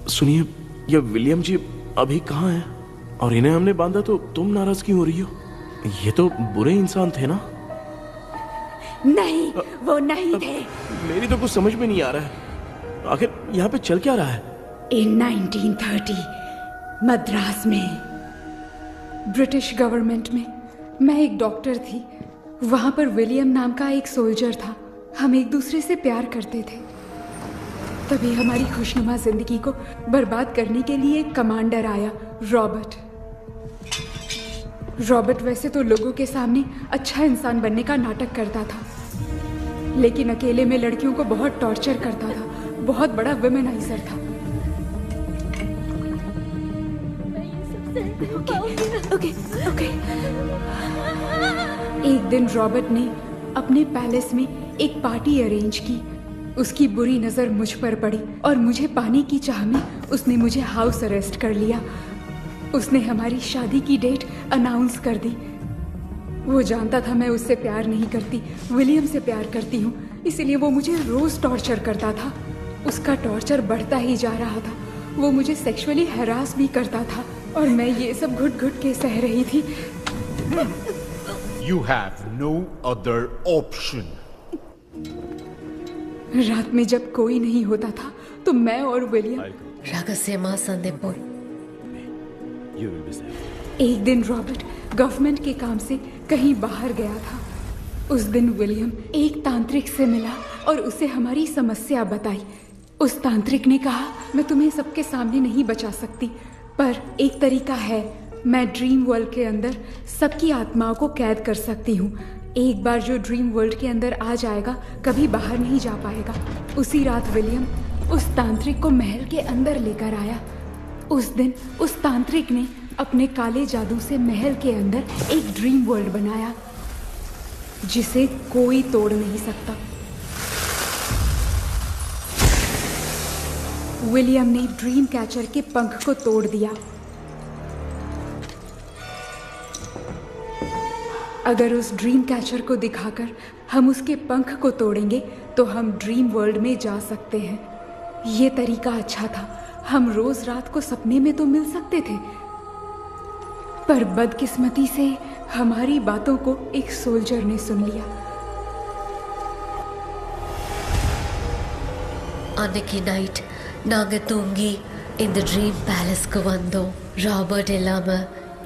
सुनिए, ये विलियम जी अभी कहाँ हैं? और इन्हें हमने बांधा तो तुम नाराज क्यों हो रही हो? ये तो बुरे इंसान थे ना? नहीं, वो नहीं थे। मेरी तो कुछ समझ में नहीं आ रहा है। आखिर यहाँ पे चल क्या रहा है? इन 1930 मद्रास में ब्रिटिश गवर्नमेंट में मैं एक डॉक्टर थी। वहां पर विलियम नाम का एक सोल्जर था। हम एक दूसरे से प्यार करते थे। तभी हमारी खुशनुमा जिंदगी को बर्बाद करने के लिए एक कमांडर आया, रॉबर्ट। रॉबर्ट वैसे तो लोगों के सामने अच्छा इंसान बनने का नाटक करता था, लेकिन अकेले में लड़कियों को बहुत टॉर्चर करता था। बहुत बड़ा वुमेनाइजर था। ओके। एक दिन रॉबर्ट ने अपने पैलेस में एक पार्टी अरेंज की। उसकी बुरी नजर मुझ पर पड़ी और मुझे पाने की चाह में उसने मुझे हाउस अरेस्ट कर लिया। उसने हमारी शादी की डेट अनाउंस कर दी। वो जानता था मैं उससे प्यार नहीं करती, विलियम से प्यार करती हूँ, इसलिए वो मुझे रोज टॉर्चर करता था। उसका टॉर्चर बढ़ता ही जा रहा था। वो मुझे सेक्सुअली हैरास भी करता था और मैं ये सब घुट घुट के सह रही थी। You have no other option. रात में जब कोई नहीं होता था तो मैं और विलियम रहस्यमा संदेपुर। एक दिन रॉबर्ट गवर्नमेंट के काम से कहीं बाहर गया था। उस दिन विलियम एक तांत्रिक से मिला और उसे हमारी समस्या बताई। उस तांत्रिक ने कहा, मैं तुम्हें सबके सामने नहीं बचा सकती, पर एक तरीका है। मैं ड्रीम वर्ल्ड के अंदर सबकी आत्माओं को कैद कर सकती हूँ। एक बार जो ड्रीम वर्ल्ड के अंदर आ जाएगा कभी बाहर नहीं जा पाएगा। उसी रात विलियम उस तांत्रिक को महल के अंदर लेकर आया। उस दिन उस तांत्रिक ने अपने काले जादू से महल के अंदर एक ड्रीम वर्ल्ड बनाया जिसे कोई तोड़ नहीं सकता। विलियम ने ड्रीम कैचर के पंख को तोड़ दिया। अगर उस ड्रीम कैचर को दिखाकर हम उसके पंख को तोड़ेंगे तो हम ड्रीम वर्ल्ड में जा सकते हैं। ये तरीका अच्छा था। हम रोज रात को सपने में तो मिल सकते थे, पर बदकिस्मती से हमारी बातों को एक सोल्जर ने सुन लिया। அன்னைக்கு நைட் நாங்க தூங்கி இந்த ட்ரீம் பேலஸ்க்கு வந்தோம். ராபர்ட் இல்லாம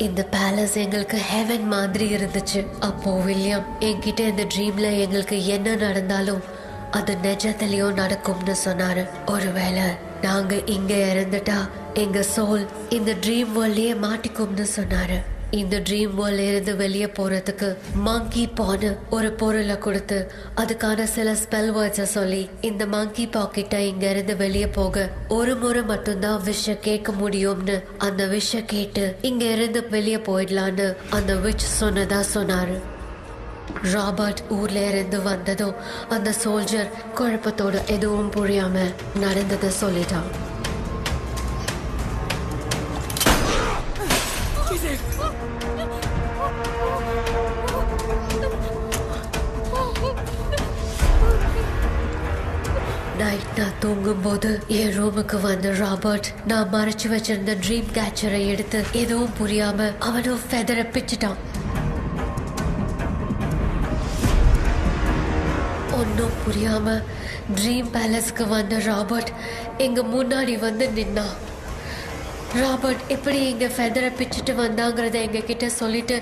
இந்த பேலஸ் எங்களுக்கு ஹெவன் மாதிரி இருந்துச்சு. அப்போ வில்லியம் என்கிட்ட இந்த ட்ரீம்ல எங்களுக்கு என்ன நடந்தாலும் அது நிஜத்திலயும் நடக்கும்னு சொன்னாரு. ஒருவேளை நாங்க இங்க இறந்துட்டா எங்க சோல் இந்த ட்ரீம் வேர்ல்ட்லயே மாட்டிக்கும்னு சொன்னாரு. இந்த ட்ரீம் வேர்ல்ட்ல இருந்து வெளியே போறதுக்கு மங்கி பான்னு ஒரு பொருளை கொடுத்து அதுக்கான சில ஸ்பெல் வேர்ட்ஸை சொல்லி இந்த மங்கி பாக்கெட்டை இங்க இருந்து வெளியே போக ஒரு முறை மட்டும்தான் விஷ கேட்க முடியும்னு அந்த விஷ கேட்டு இங்க இருந்து வெளியே போயிடலான்னு அந்த விச் சொன்னதா சொன்னாரு. ராபர்ட் ஊர்ல இருந்து வந்ததும் அந்த சோல்ஜர் குழப்பத்தோட எதுவும் புரியாம நடந்ததை சொல்லிட்டான். நைட் நான் தூங்கும் போது என் ரூமுக்கு வந்த ராபர்ட் நான் மறைச்சு வச்சிருந்த ட்ரீம் கேச்சரை எடுத்து எதுவும் புரியாம அவனும் ஃபெதரை பிச்சுட்டான். ஒன்னும் புரியாம ட்ரீம் பேலஸ்க்கு வந்த ராபர்ட் எங்க முன்னாடி வந்து நின்னான். ராபர்ட் எப்படி இங்க ஃபெதரை பிச்சுட்டு வந்தாங்கிறத எங்க கிட்ட சொல்லிட்டு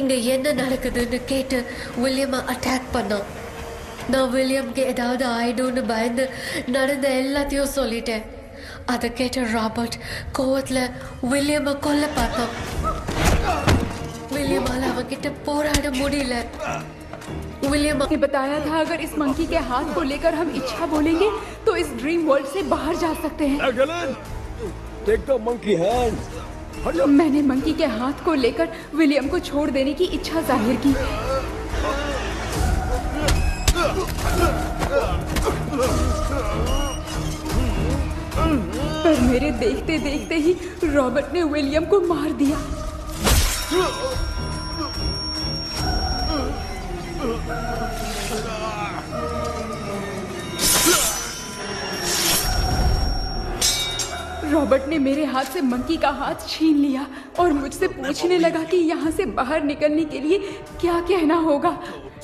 இங்க என்ன நடக்குதுன்னு கேட்டு வில்லியமை அட்டாக் பண்ணான். நான் வில்லியம்க்கு ஏதாவது ஆயிடும்னு பயந்து நடந்த எல்லாத்தையும் சொல்லிட்டேன். அதை கேட்ட ராபர்ட் கோவத்துல வில்லியமை கொல்ல பார்த்தான். विलियम அவன்கிட்ட போராட முடியல. विलियम ने बताया था अगर इस मंकी के हाथ को लेकर हम इच्छा बोलेंगे तो इस ड्रीम वर्ल्ड से बाहर जा सकते हैं। Take the monkey hand. मैंने मंकी के हाथ को लेकर विलियम को छोड़ देने की इच्छा जाहिर की। पर मेरे देखते देखते ही रॉबर्ट ने विलियम को मार दिया। रॉबर्ट ने मेरे हाथ से मंकी का हाथ छीन लिया और मुझसे पूछने लगा कि यहाँ से बाहर निकलने के लिए क्या कहना होगा,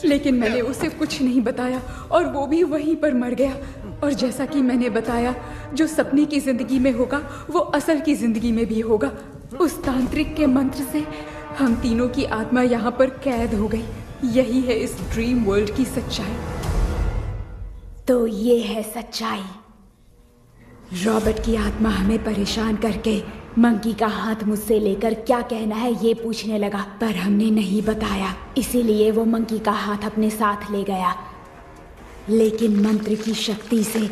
लेकिन मैंने उसे कुछ नहीं बताया और वो भी वहीं पर मर गया। और जैसा कि मैंने बताया, जो सपने की जिंदगी में होगा वो असल की जिंदगी में भी होगा। उस तांत्रिक के मंत्र से हम तीनों की आत्मा यहाँ पर कैद हो गई। यही है इस ड्रीम वर्ल्ड की सच्चाई। तो ये है सच्चाई। रॉबर्ट की आत्मा हमें परेशान करके मंकी का हाथ मुझसे लेकर क्या कहना है ये पूछने लगा, पर हमने नहीं बताया, इसीलिए वो मंकी का हाथ अपने साथ ले गया। लेकिन मंत्र की शक्ति से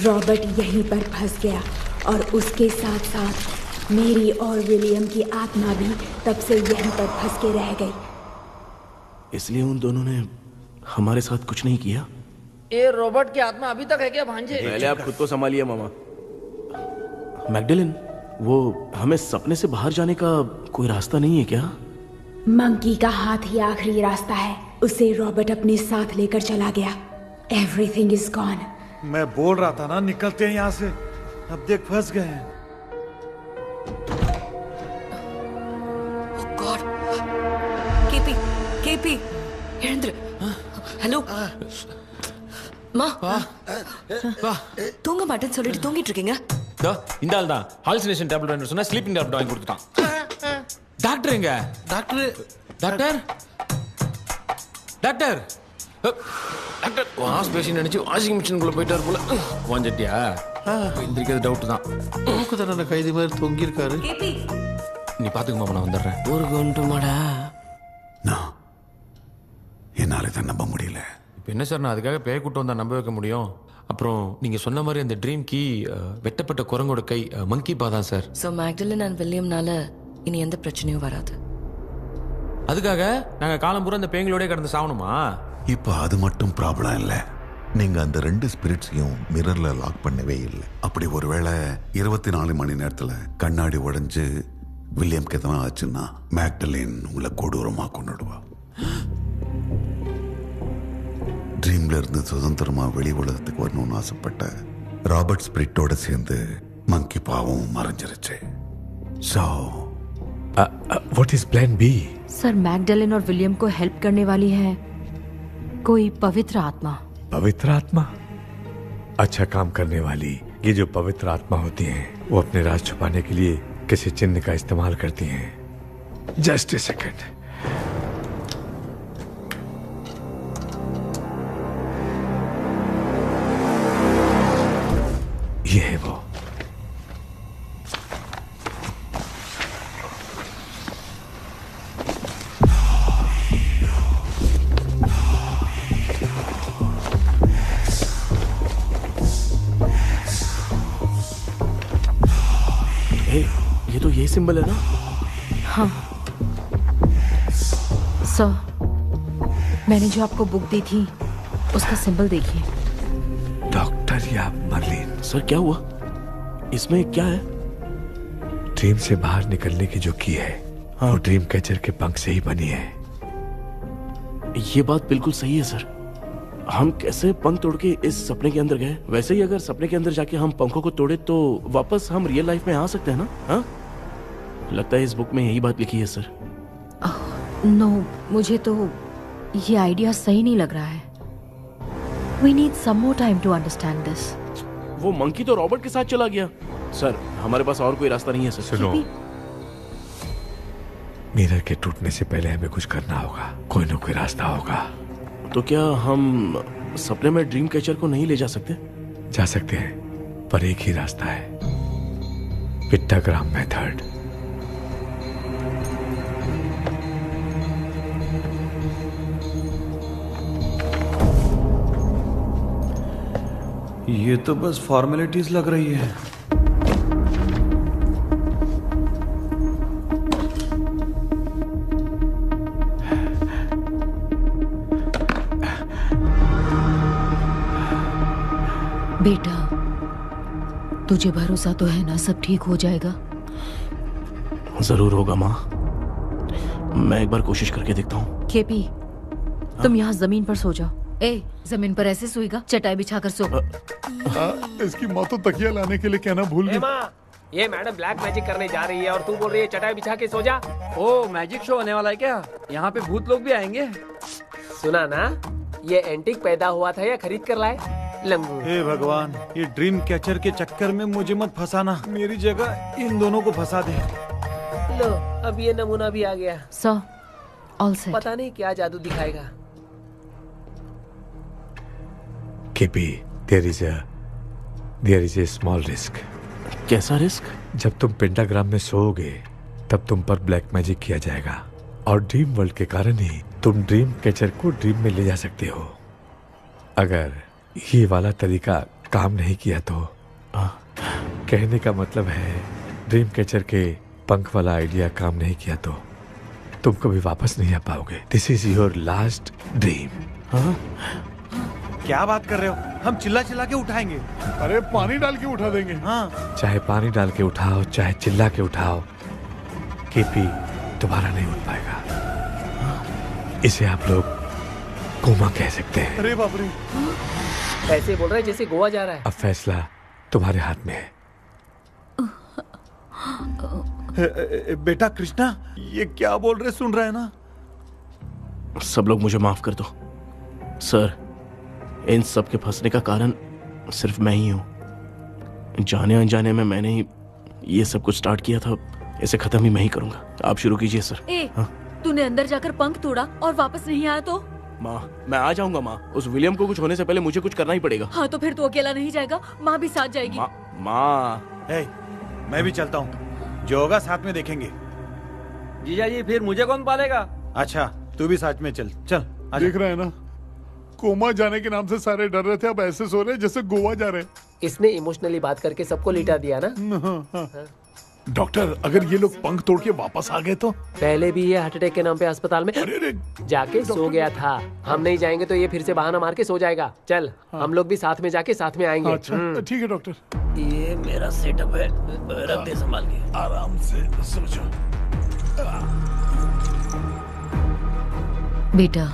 रॉबर्ट यहीं पर फंस गया और उसके साथ साथ मेरी और विलियम की आत्मा भी तब से यहीं पर फंस के रह गई। इसलिए उन दोनों ने हमारे साथ कुछ नहीं किया। ये रॉबर्ट की आत्मा अभी तक है क्या भांजे? पहले आप खुद को संभालिए मामा। मैगडेलिन, वो हमें सपने से बाहर जाने का कोई रास्ता नहीं है क्या? मंकी का हाथ ही आखिरी रास्ता है। उसे रॉबर्ट अपने साथ लेकर चला गया। Everything is gone. मैं बोल रहा था ना निकलते हैं यहाँ से। अब देख फंस गए हैं। केपी वीरेंद्र, हेलो மா தூங்க மாட்டேன்னு சொல்லிட்டு தூங்கிட்டு இருக்கீங்க? இந்த ஆள் தான் ஹாலுசினேஷன் டேப்லெட் வாங்கி சொன்னா ஸ்லீப்பிங் டேப்லெட் வாங்கி கொடுத்துட்டான். டாக்டர் எங்க? Doctor doctor doctor doctor wash basin நினைச்சு வாஷிங் மிஷினுக்குள்ள போயிட்டார் போல. வாஞ்சிட்டியா? எந்திரிக்கிறது டவுட் தான். தூக்கு தண்டனை கைதி மாதிரி தொங்கி இருக்காரு. நீ பாத்துக்க மாமா, நான் வந்துடுறேன். ஒரு கொண்டுமாடா. என்னால இதை நம்ப முடியல. இப்போ என்ன சார், நான் அதுக்காக பேய் கூட்டம் வந்தா நம்ப வைக்க முடியும்? அப்புறம் நீங்க சொன்ன மாதிரி அந்த ட்ரீம் கீ வெட்டப்பட்ட குரங்கோட கை மங்கி பா தான் சார். ஸோ மேக்டலின் அண்ட் வில்லியம்னால இனி எந்த பிரச்சனையும் வராது. அதுக்காக நாங்க காலம்பூரா அந்த பேய்களோட கடந்து சாவணுமா? இப்போ அது மட்டும் ப்ராப்ளம் இல்லை. நீங்க அந்த 2 ஸ்பிரிட்ஸையும் மிரர்ல லாக் பண்ணவே இல்லை. அப்படி ஒருவேளை 24 மணி நேரத்துல கண்ணாடி உடைஞ்சு வில்லியம்க்கு எதனா ஆச்சுன்னா மேக்டலின் உங்களை கொடூரமா கொண்டுடுவா. ட்ரீம்ல இருந்து சுதந்திரமா வெளி உலகத்துக்கு வரணும்னு ஆசைப்பட்ட ராபர்ட் ஸ்பிரிட்டோட சேர்ந்து மங்கி பாவும் மறைஞ்சிருச்சு. So, what is plan B? Sir, Magdalene और विलियम को हेल्प करने वाली है कोई पवित्र आत्मा। पवित्र आत्मा? अच्छा काम करने वाली ये जो पवित्र आत्मा होती हैं, वो अपने राज छुपाने के लिए किसी चिन्ह का इस्तेमाल करती हैं। Just a second. ये है वो। ये तो यही सिंबल है ना? हाँ सर, मैंने जो आपको बुक दी थी उसका सिंबल देखिए। डॉक्टर या मर्लिन? सर क्या हुआ? इसमें क्या है? ड्रीम से बाहर निकलने की जो की है, हाँ, वो ड्रीम कैचर के पंख से ही बनी है। ये बात बिल्कुल सही है सर। हम कैसे पंख तोड़ के इस सपने के अंदर गए? वैसे ही अगर सपने के अंदर जाके हम पंखों को तोड़े तो वापस हम रियल लाइफ में आ सकते हैं ना? हाँ, लगता है इस बुक में यही बात लिखी है सर। नो, मुझे तो ये आइडिया सही नहीं लग रहा है। We need some more time to understand this. वो मंकी तो रॉबर्ट के साथ चला गया। सर, हमारे पास और कोई रास्ता नहीं है सर। सुनो, मिरर के टूटने से पहले हमें कुछ करना होगा। कोई ना कोई रास्ता होगा। तो क्या हम सपने में ड्रीम कैचर को नहीं ले जा सकते? जा सकते हैं, पर एक ही रास्ता है, पिट्टाग्राम मेथड। ये तो बस फॉर्मेलिटीज लग रही है। बेटा, तुझे भरोसा तो है ना सब ठीक हो जाएगा? जरूर होगा माँ। मैं एक बार कोशिश करके देखता हूँ। केपी, तुम यहाँ जमीन पर सो जाओ। ए, जमीन पर ऐसे सोएगा? चटाई बिछाकर सो। इसकी माँ तो तकिया लाने के लिए कहना भूल गई। ये मैडम ब्लैक मैजिक करने जा रही है और तू बोल रही है चटाई बिछा के सो जा। ओ, मैजिक शो होने वाला है क्या? यहाँ पे भूत लोग भी आएंगे? सुना ना, ये एंटीक पैदा हुआ था या खरीद कर लाए? लंबू। हे भगवान, ये ड्रीम कैचर के चक्कर में मुझे मत फंसाना। मेरी जगह इन दोनों को फंसा दे। लो, अब ये नमूना भी आ गया। Sir, all set. पता नहीं क्या जादू दिखाएगा। KP, there is a small risk। कैसा रिस्क? जब तुम पेंटाग्राम में सोओगे तब तुम पर ब्लैक मैजिक किया जाएगा और ड्रीम वर्ल्ड के कारण ही तुम ड्रीम कैचर को ड्रीम में ले जा सकते हो। अगर ये वाला तरीका काम नहीं किया तो कहने का मतलब है ड्रीम कैचर के पंख वाला आइडिया काम नहीं किया तो तुम कभी वापस नहीं आ पाओगे। This is your last dream. क्या बात कर रहे हो? हम चिल्ला चिल्ला के उठाएंगे। अरे पानी डाल के उठा देंगे। हाँ। चाहे पानी डाल के उठाओ चाहे चिल्ला के उठाओ, केपी दोबारा नहीं उठ पाएगा। इसे आप लोग कोमा कह सकते हैं। अरे बाप रे, ऐसे बोल रहा है जैसे गोवा जा रहा है। अब फैसला तुम्हारे हाथ में है। बेटा कृष्णा, ये क्या बोल रहे सुन रहा है ना? सब लोग मुझे माफ कर दो सर। इन सब के फंसने का कारण सिर्फ मैं ही हूं। जाने अनजाने में मैंने ही ये सब कुछ स्टार्ट किया था। इसे खत्म ही मैं ही करूंगा। आप शुरू कीजिए सर। तूने अंदर जाकर पंख तोड़ा और वापस नहीं आया तो? माँ, मैं आ जाऊंगा माँ। उस विलियम को कुछ होने से पहले मुझे कुछ करना ही पड़ेगा। हाँ तो फिर तू अकेला नहीं जाएगा, माँ भी साथ जाएगी। माँ, मैं भी चलता हूँ, जो होगा साथ में देखेंगे। जीजा जी फिर मुझे कौन पालेगा? अच्छा तू भी साथ में चल। चल देख रहे हैं ना, कोमा जाने के नाम से सारे डर रहे थे, अब ऐसे सो रहे जैसे गोवा जा रहे हैं। इसने इमोशनली बात करके सबको लिटा दिया ना। डॉक्टर, अगर ये लोग पंख तोड़ के वापस आ गए तो? पहले भी ये हार्ट अटैक के नाम पे अस्पताल में जाके सो गया था। हम नहीं जाएंगे तो ये फिर से बहाना मार के सो जाएगा। चल हम लोग भी साथ में जाके साथ में आएंगे। अच्छा ठीक है डॉक्टर। ये मेरा सेटअप है, रख दे संभाल के। आराम से सो जाओ। बेटा,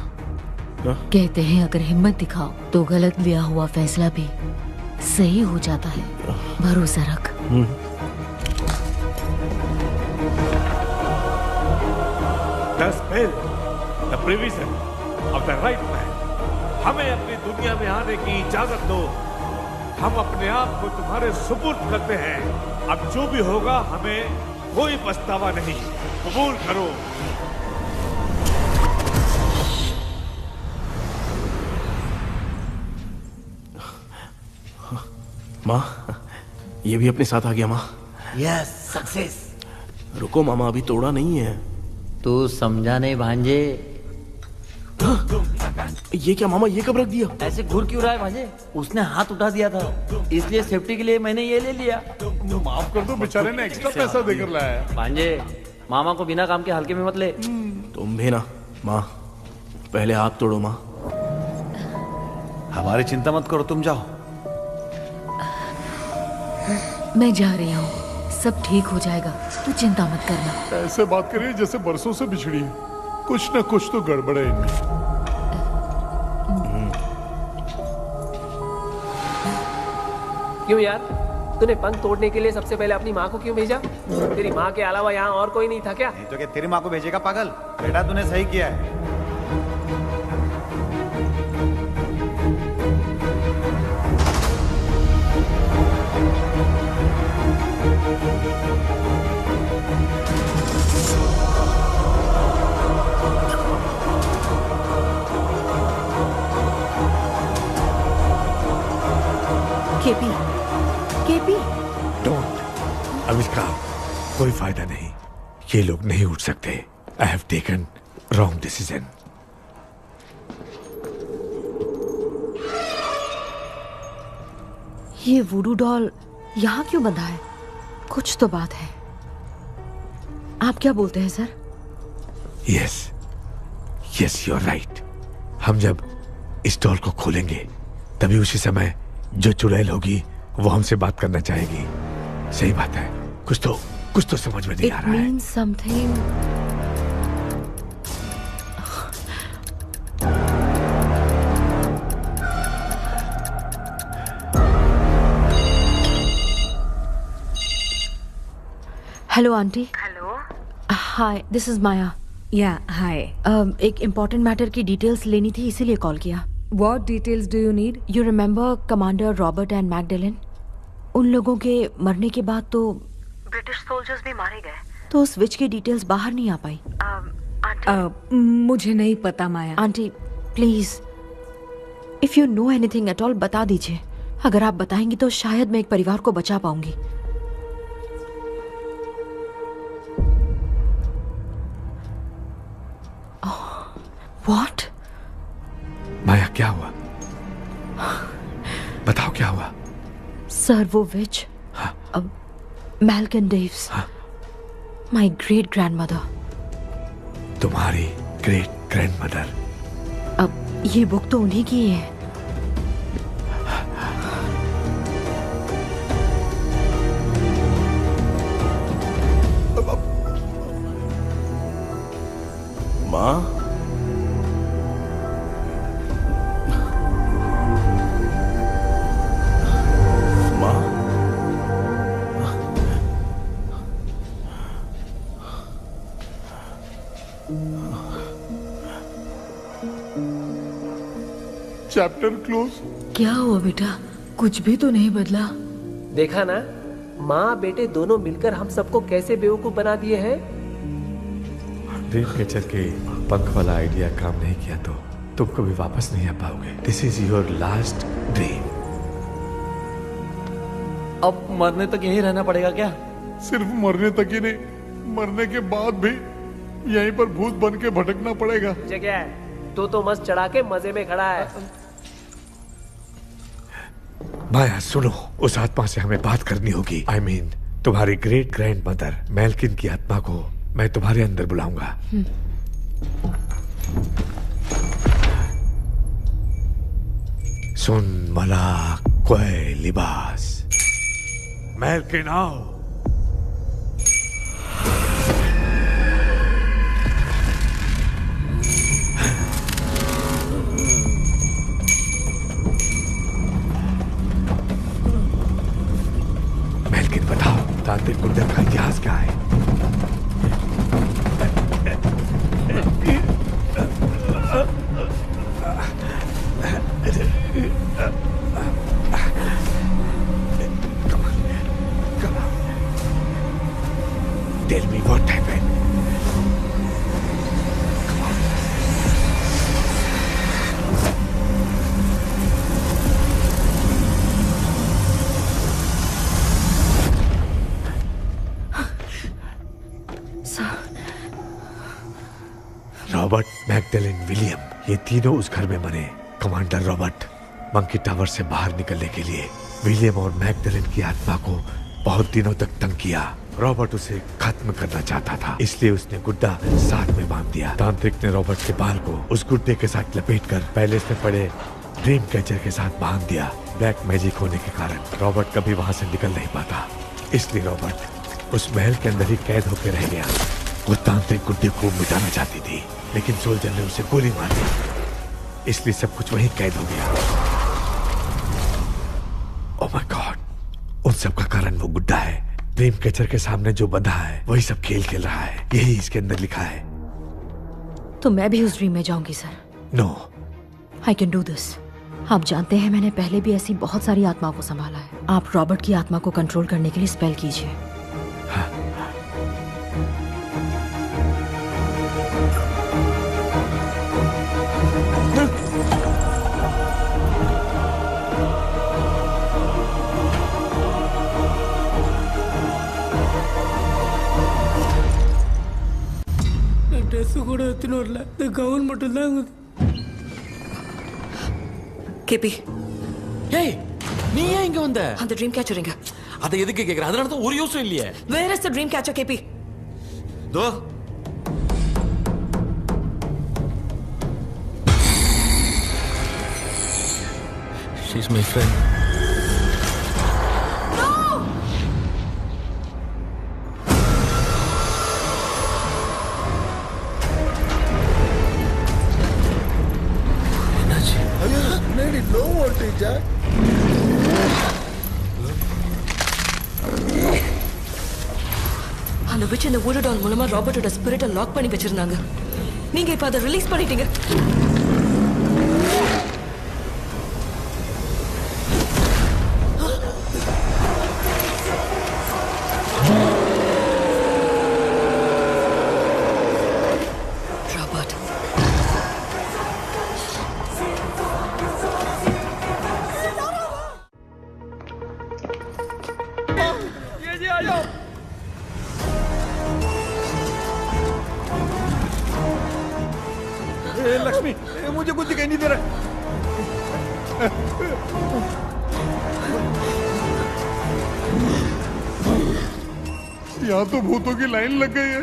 कहते हैं अगर हिम्मत दिखाओ तो गलत लिया हुआ फैसला भी सही हो जाता है। भरोसा रख। The spell, the provision of the right man. हमें अपनी दुनिया में आने की इजाजत दो। हम अपने आप को तुम्हारे सुपुर्द करते हैं। अब जो भी होगा हमें कोई पछतावा नहीं। कबूल करो। माँ, ये भी अपने साथ आ गया माँ। Yes, success. रुको मामा, अभी तोड़ा नहीं है। तू समझा नहीं भांजे। ये क्या मामा, ये कब रख दिया? ऐसे घूर क्यों रहा है भांजे? उसने हाथ उठा दिया था, इसलिए सेफ्टी के लिए मैंने ये ले लिया। माफ कर दो, बेचारे ने एक्स्ट्रा पैसा देकर लाया है। भांजे, मामा को बिना काम के हल्के में मत ले। तुम भी ना माँ, पहले हाथ तोड़ो माँ। हमारी चिंता मत करो, तुम जाओ। मैं जा रही हूँ, सब ठीक हो जाएगा, तू चिंता मत करना। ऐसे बात करिए जैसे बरसों से बिछड़ी है। कुछ न कुछ तो गड़बड़ है इनमें। क्यों यार, तूने पंख तोड़ने के लिए सबसे पहले अपनी माँ को क्यों भेजा? तेरी माँ के अलावा यहाँ और कोई नहीं था क्या? नहीं तो क्या तेरी माँ को भेजेगा पागल? बेटा तूने सही किया है। KP, KP, don't. आविष्कार, कोई फायदा नहीं। ये लोग नहीं उठ सकते। I have taken wrong decision. ये वुडू डॉल यहाँ क्यों बंधा है? कुछ तो बात है। आप क्या बोलते हैं sir? Yes, yes you are right. हम जब इस डॉल को खोलेंगे तभी उसी समय जो चुड़ैल होगी वो हमसे बात करना चाहेगी। सही बात है। कुछ तो समझ में नहीं आ रहा है। It means something. Hello aunty. Hello. Hi, this is Maya. Yeah hi. एक इम्पोर्टेंट मैटर की डिटेल्स लेनी थी, इसीलिए कॉल किया। What details do you need? You remember commander Robert and Magdalene? उन लोगों के मरने के बाद तो ब्रिटिश सोल्जर्स भी मारे गए। तो उस विच की डिटेल्स बाहर नहीं आ पाई। मुझे नहीं पता Maya. Aunty please, if you know anything at all बता दीजिए। अगर आप बताएंगी तो शायद मैं एक परिवार को बचा पाऊंगी। What? माया क्या हुआ? बताओ क्या हुआ? सर वो विच मैल्कन डेव्स, माय ग्रेट ग्रैंडमदर। तुम्हारी ग्रेट ग्रैंडमदर? अब ये बुक तो उन्हीं की है। माँ, चैप्टर क्लोज। क्या हुआ बेटा? कुछ भी तो नहीं बदला। देखा ना, माँ बेटे दोनों मिलकर हम सबको कैसे बेवकूफ बना दिए हैं। ड्रीम कैचर के पंख वाला आइडिया काम नहीं किया तो तुम कभी वापस नहीं आ पाओगे। This is your last dream. अब मरने तक यहीं रहना पड़ेगा क्या? सिर्फ मरने तक ही नहीं, मरने के बाद भी यहीं पर भूत बन के भटकना पड़ेगा। जगह है तो मस्त चढ़ा के मजे में खड़ा है। माया सुनो, उस आत्मा से हमें बात करनी होगी। I mean, तुम्हारी ग्रेट ग्रैंड मदर मेल्किन की आत्मा को मैं तुम्हारे अंदर बुलाऊंगा। सुन मला कोई लिबास, मेल्किन आओ। मेल्किन बताओ, तांत्रिक गुंडर का इतिहास क्या है? Tell me what happened. Robert, Magdalene, William, ये तीनों उस घर में मरे। कमांडर रॉबर्ट मंकी टावर से बाहर निकलने के लिए विलियम और मैगडेलिन की आत्मा को बहुत दिनों तक तंग किया। रॉबर्ट उसे खत्म करना चाहता था, इसलिए उसने गुड्डा साथ में बांध दिया। तांत्रिक ने रॉबर्ट के बाल को उस गुड्डे के साथ लपेटकर पैलेस में पड़े ड्रीम कैचर के साथ बांध दिया। ब्लैक मैजिक होने के कारण रॉबर्ट कभी वहां से निकल नहीं पाता, इसलिए रॉबर्ट उस महल के अंदर ही कैद होकर रह गया। वो तांत्रिक गुड्डे को मिटाना चाहती थी, लेकिन सोल्जर ने उसे गोली मार दी, इसलिए सब कुछ वहीं कैद हो गया। ओह माय गॉड, उन सब का कारण वो गुड्डा है। ड्रीम कैचर के सामने जो बंधा है वही सब खेल खेल रहा है, यही इसके अंदर लिखा है। तो मैं भी उस ड्रीम में जाऊंगी sir? No, I can do this. आप जानते हैं मैंने पहले भी ऐसी बहुत सारी आत्माओं को संभाला है। आप रॉबर्ट की आत्मा को कंट्रोल करने के लिए स्पेल कीजिए। ட்ரெஸ் கூட எடுத்துன்னு வரல, இந்த கவுன் மட்டும் தான் இருக்குது. கேபி, ஏய் நீ ஏன் இங்க வந்த? அந்த ட்ரீம் கேச்சர் எங்க? அதை எதுக்கு கேக்குற? அதனால தான் ஒரு யூஸும் இல்லையே. Where is the dream catcher KP? தோ She's my friend. லோ வோல்டேஜா? அந்த விச் இந்த வுட் டால் மூலமா ராபர்ட்டோட ஸ்பிரிட்டை லாக் பண்ணி வச்சிருந்தாங்க. நீங்க இப்ப அதை ரிலீஸ் பண்ணிட்டீங்க. लक्ष्मी, मुझे कुछ दिखाई नहीं दे रहा। यहाँ तो भूतों की लाइन लग गई है।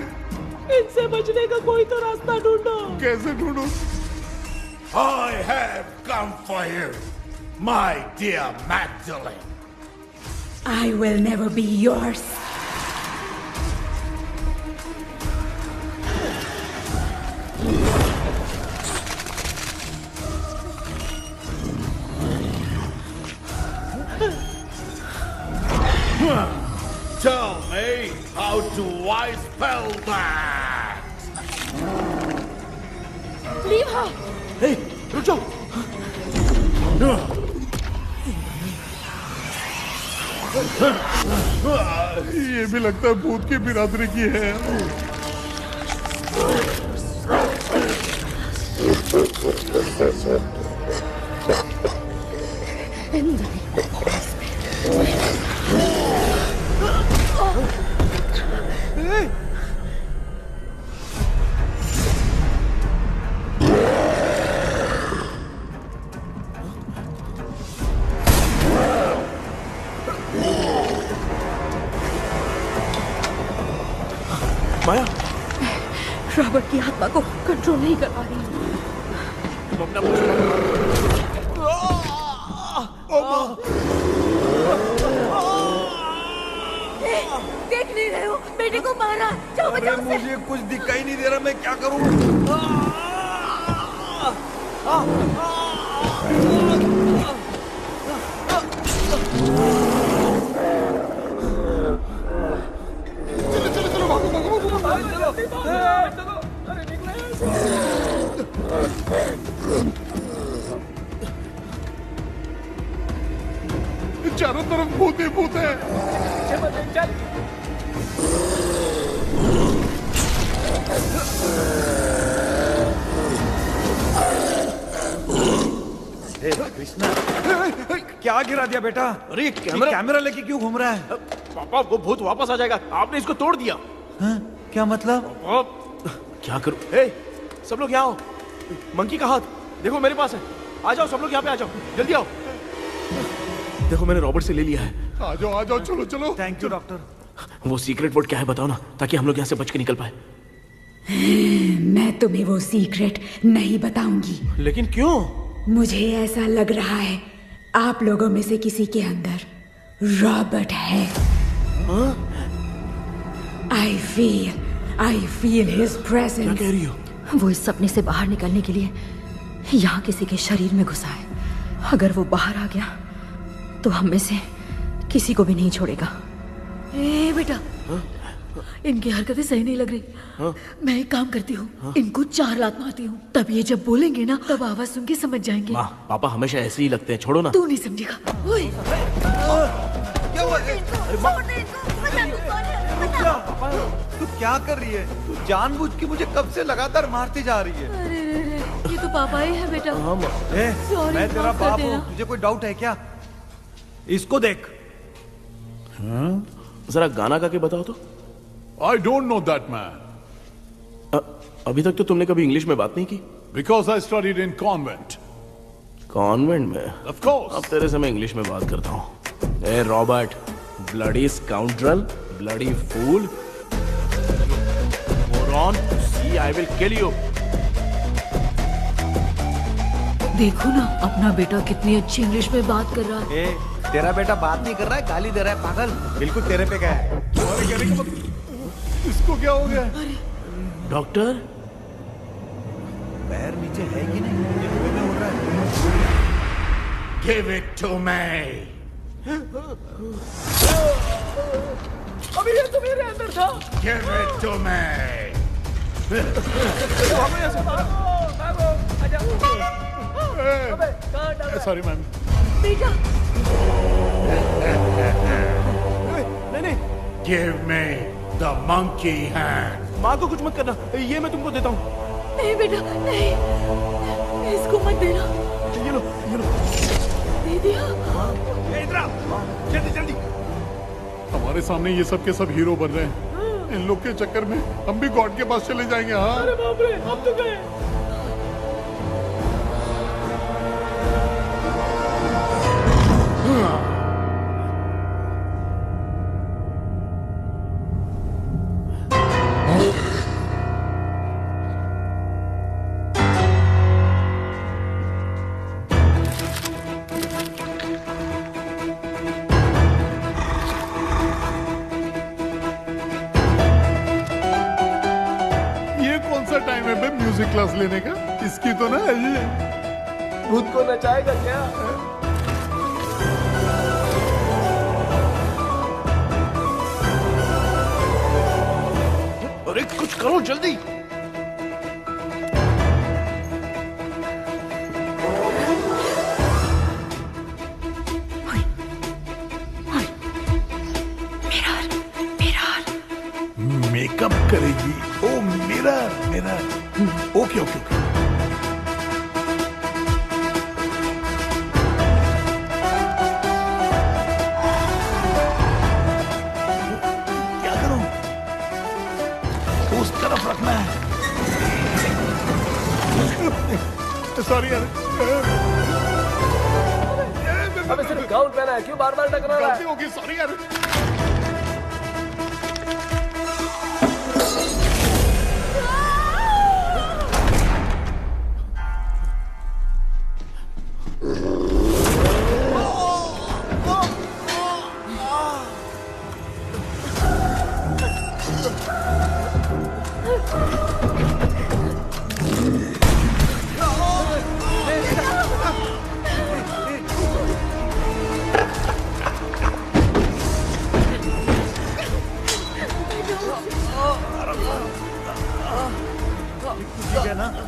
इनसे बचने का कोई तो रास्ता ढूंढो। कैसे ढूंढूं? I have come for you, my dear Magdalene. I will never be yours. Tell me, how do I spell that? Leave her. Hey, रुक जाओ। ये भी लगता है भूत की बिरादरी की है। माया, रॉबर्ट की आत्मा को कंट्रोल नहीं कर पा रही हूँ। देख नहीं रहे हो, बेटे को मारा। जाओ बचाओ उसे। मुझे कुछ दिखाई नहीं दे रहा, मैं क्या करूं? चारों तरफ भूत ही भूत है। कृष्णा, क्या गिरा दिया बेटा? अरे कैमरा लेके क्यों घूम रहा है? पापा, वो भूत वापस आ जाएगा। आपने इसको तोड़ दिया। हाँ? क्या मतलब? क्या करूं? हे, सब लोग यहाँ आओ। मंकी का हाथ देखो मेरे पास है। आ जाओ सब लोग, यहाँ पे आ जाओ, जल्दी आओ। देखो मैंने रॉबर्ट से ले लिया है। आ जाओ, चलो चलो। Thank you doctor. वो सीक्रेट वर्ड क्या है बताओ ना, ताकि हम लोग यहाँ से बच के निकल पाए। मैं तुम्हें वो सीक्रेट नहीं बताऊंगी। लेकिन क्यों? मुझे ऐसा लग रहा है आप लोगों में से किसी के अंदर रॉबर्ट है। I feel his presence. क्या कह रही हो? वो इस सपने से बाहर निकलने के लिए यहाँ किसी के शरीर में घुसा है। अगर वो बाहर आ गया तो हम में से किसी को भी नहीं छोड़ेगा। ए बेटा, इनकी हरकतें सही नहीं लग रही। मैं एक काम करती हूँ, इनको 4 लात मारती हूँ, तब ये जब बोलेंगे ना तब आवाज सुन के समझ जाएंगे। माँ, पापा हमेशा ऐसे ही लगते हैं, छोड़ो ना। तू नहीं समझेगा। ओए, क्या हुआ? तू क्या कर रही है? तू जानबूझ के मुझे कब से लगातार मारती जा रही है। अरे ये तो पापा ही है बेटा। मैं तेरा बाप हूँ, तुझे कोई डाउट है क्या? इसको देख। जरा गाना गा के बताओ तो। I don't know that man. अभी तक तो तुमने कभी इंग्लिश में बात नहीं की। Because I studied in convent. Convent में? Of course. अब तेरे से मैं इंग्लिश में बात करता हूँ। ए Robert, bloody scoundrel, bloody fool, moron, see I will kill you. देखो ना अपना बेटा कितनी अच्छी इंग्लिश में बात कर रहा है। तेरा बेटा बात नहीं कर रहा है, गाली दे रहा है। पागल, बिल्कुल तेरे पे गया है। इसको क्या हो गया? डॉक्टर, पैर नीचे है कि नहीं? ये मुंह में उड़ रहा है। Give it to me. अभी ये तो मेरे अंदर था। Give it to me. Sorry ma'am. बेटा, नहीं। Give me the monkey hand. माँ को कुछ मत करना, ये मैं तुमको देता हूँ। नहीं बेटा, नहीं, इसको मत देना। ये लो। दे दिया। जल्दी। हमारे सामने ये सब के सब हीरो बन रहे हैं। इन लोग के चक्कर में हम भी गॉड के पास चले जाएंगे। हाँ। अरे बाप रे, हम तो गए। क्लास लेने का? इसकी तो ना ये भूत को नचाएगा क्या? अरे कुछ करो जल्दी। मेकअप करेगी। Oh mirror mirror. Okay okay okay. क्या करूं? उस तरफ रखना है। सॉरी यार। अबे सिर्फ गाउन पहना है, क्यों बार-बार टकरा रहा है? गलती होगी, सॉरी यार।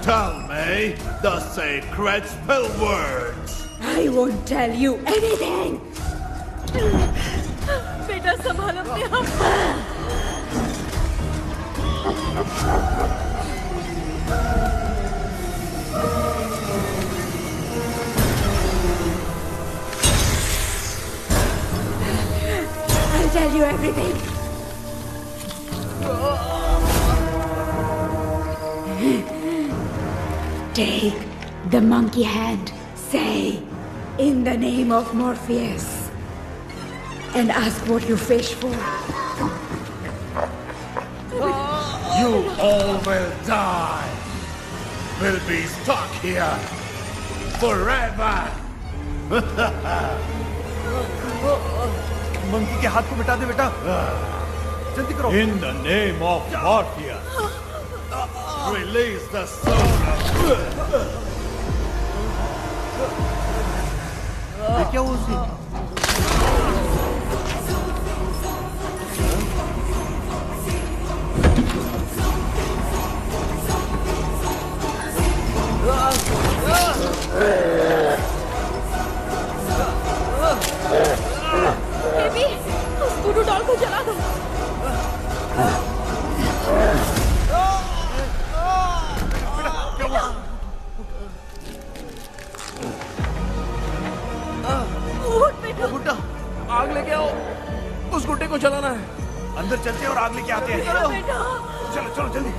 Tell me the sacred spell words. I won't tell you anything. बेटा संभाल अपने आप। I'll tell you everything. Take the monkey hand, say, in the name of Morpheus, and ask what you fish for. You all will die. Will be stuck here forever. Monkey के हाथ को मिटा दे बेटा, जल्दी करो। In the name of Morpheus, release the soul of... ये क्या हुआ उसे? बेबी, उस गुडू डॉल को जला दो। गुड्डा, आग लेके आओ। उस गुड्डे को जलाना है। अंदर चलते हैं और आग लेके आते हैं। चलो चलो जल्दी।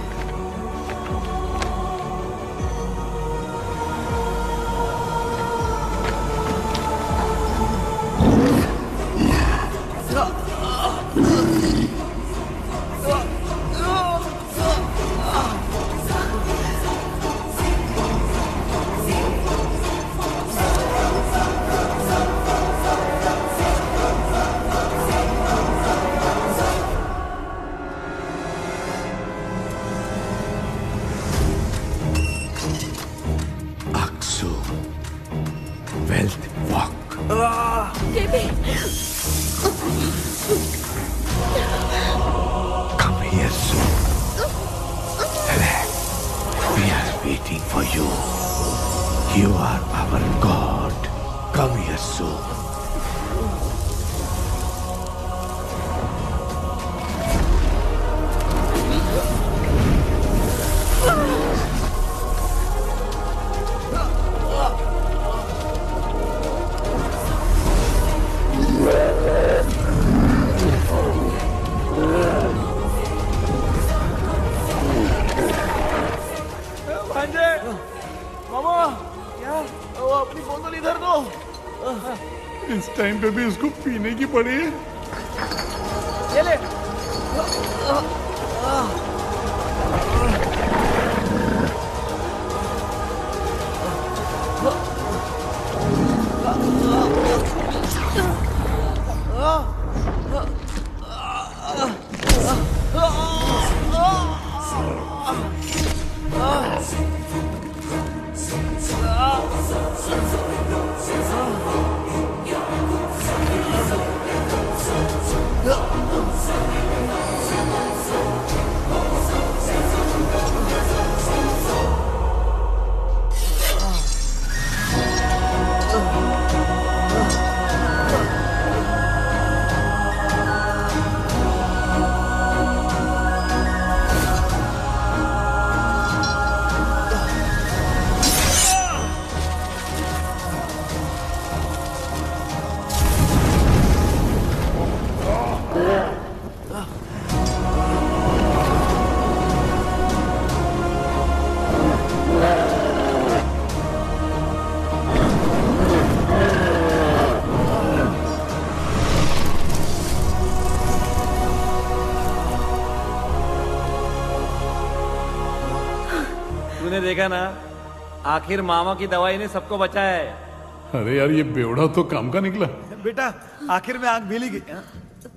Come here soon. Relax. We are waiting for you. You are our God. Come here soon. इस टाइम पे भी उसको पीने की पड़ी है। ये ले। देखा ना, आखिर मामा की दवाई ने सबको बचाया है। अरे यार ये बेवड़ा तो काम का निकला। बेटा आखिर में आंख मिली गई।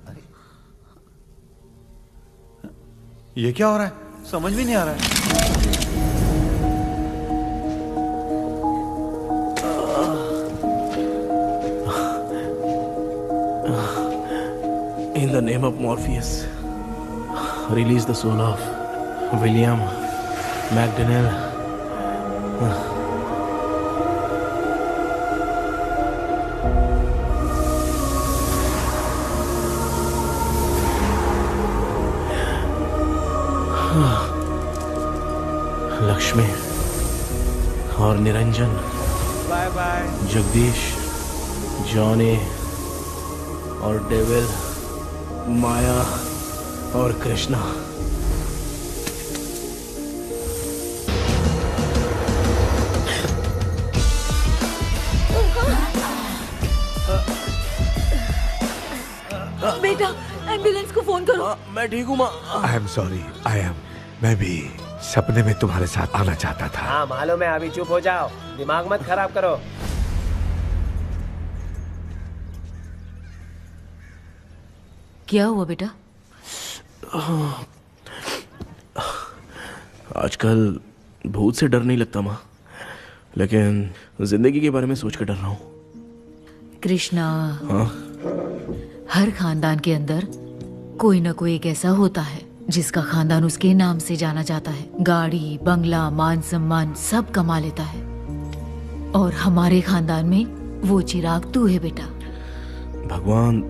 अरे ये क्या हो रहा है, समझ में नहीं आ रहा है। In the name of Morpheus, release the soul of William McDonnell. Lakshmi और Niranjan, bye bye. Jagdish, Johnny और डेविल, माया और कृष्णा। बेटा एम्बुलेंस को फोन करो। मैं ठीक हूँ माँ। आई एम सॉरी, मैं भी सपने में तुम्हारे साथ आना चाहता था। हाँ मालूम है, अभी चुप हो जाओ, दिमाग मत खराब करो। क्या हुआ बेटा? आजकल भूत से डर नहीं लगता माँ, लेकिन जिंदगी के बारे में सोच कर डर रहा हूँ। कृष्णा, हाँ? हर खानदान के अंदर कोई ना कोई एक ऐसा होता है जिसका खानदान उसके नाम से जाना जाता है। गाड़ी, बंगला, मान सम्मान सब कमा लेता है, और हमारे खानदान में वो चिराग तू है बेटा। भगवान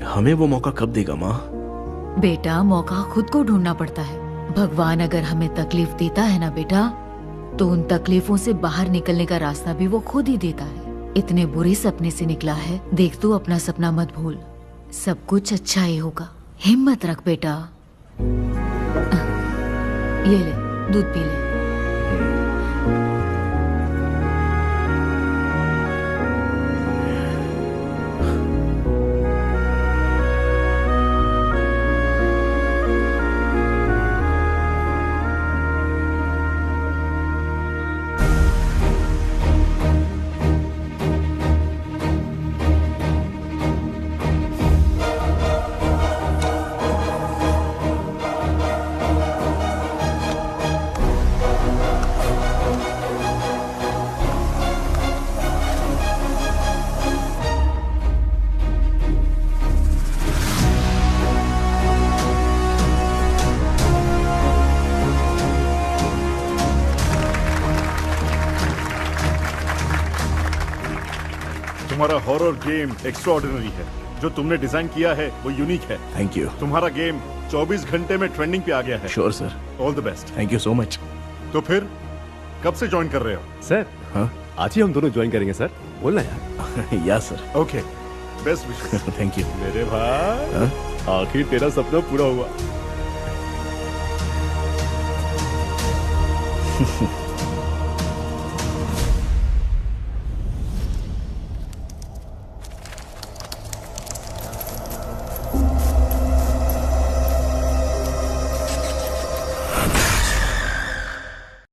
हमें वो मौका कब देगा माँ? बेटा मौका खुद को ढूंढना पड़ता है। भगवान अगर हमें तकलीफ देता है ना बेटा, तो उन तकलीफों से बाहर निकलने का रास्ता भी वो खुद ही देता है। इतने बुरे सपने से निकला है, देख तू अपना सपना मत भूल, सब कुछ अच्छा ही होगा। हिम्मत रख बेटा। ये ले दूध पी ले। तुम्हारा हॉरर गेम एक्स्ट्राऑर्डिनरी है। जो तुमने डिजाइन किया है वो यूनिक है। Thank you. तुम्हारा गेम 24 घंटे में ट्रेंडिंग पे आ गया है। Sure sir. All the best. Thank you so much. तो फिर कब से ज्वाइन कर रहे हो? सर हाँ आज ही हम दोनों ज्वाइन करेंगे सर। बोलना यार। या sir. Okay best wishes. Thank you मेरे भाई, आखिर तेरा सपना पूरा हुआ।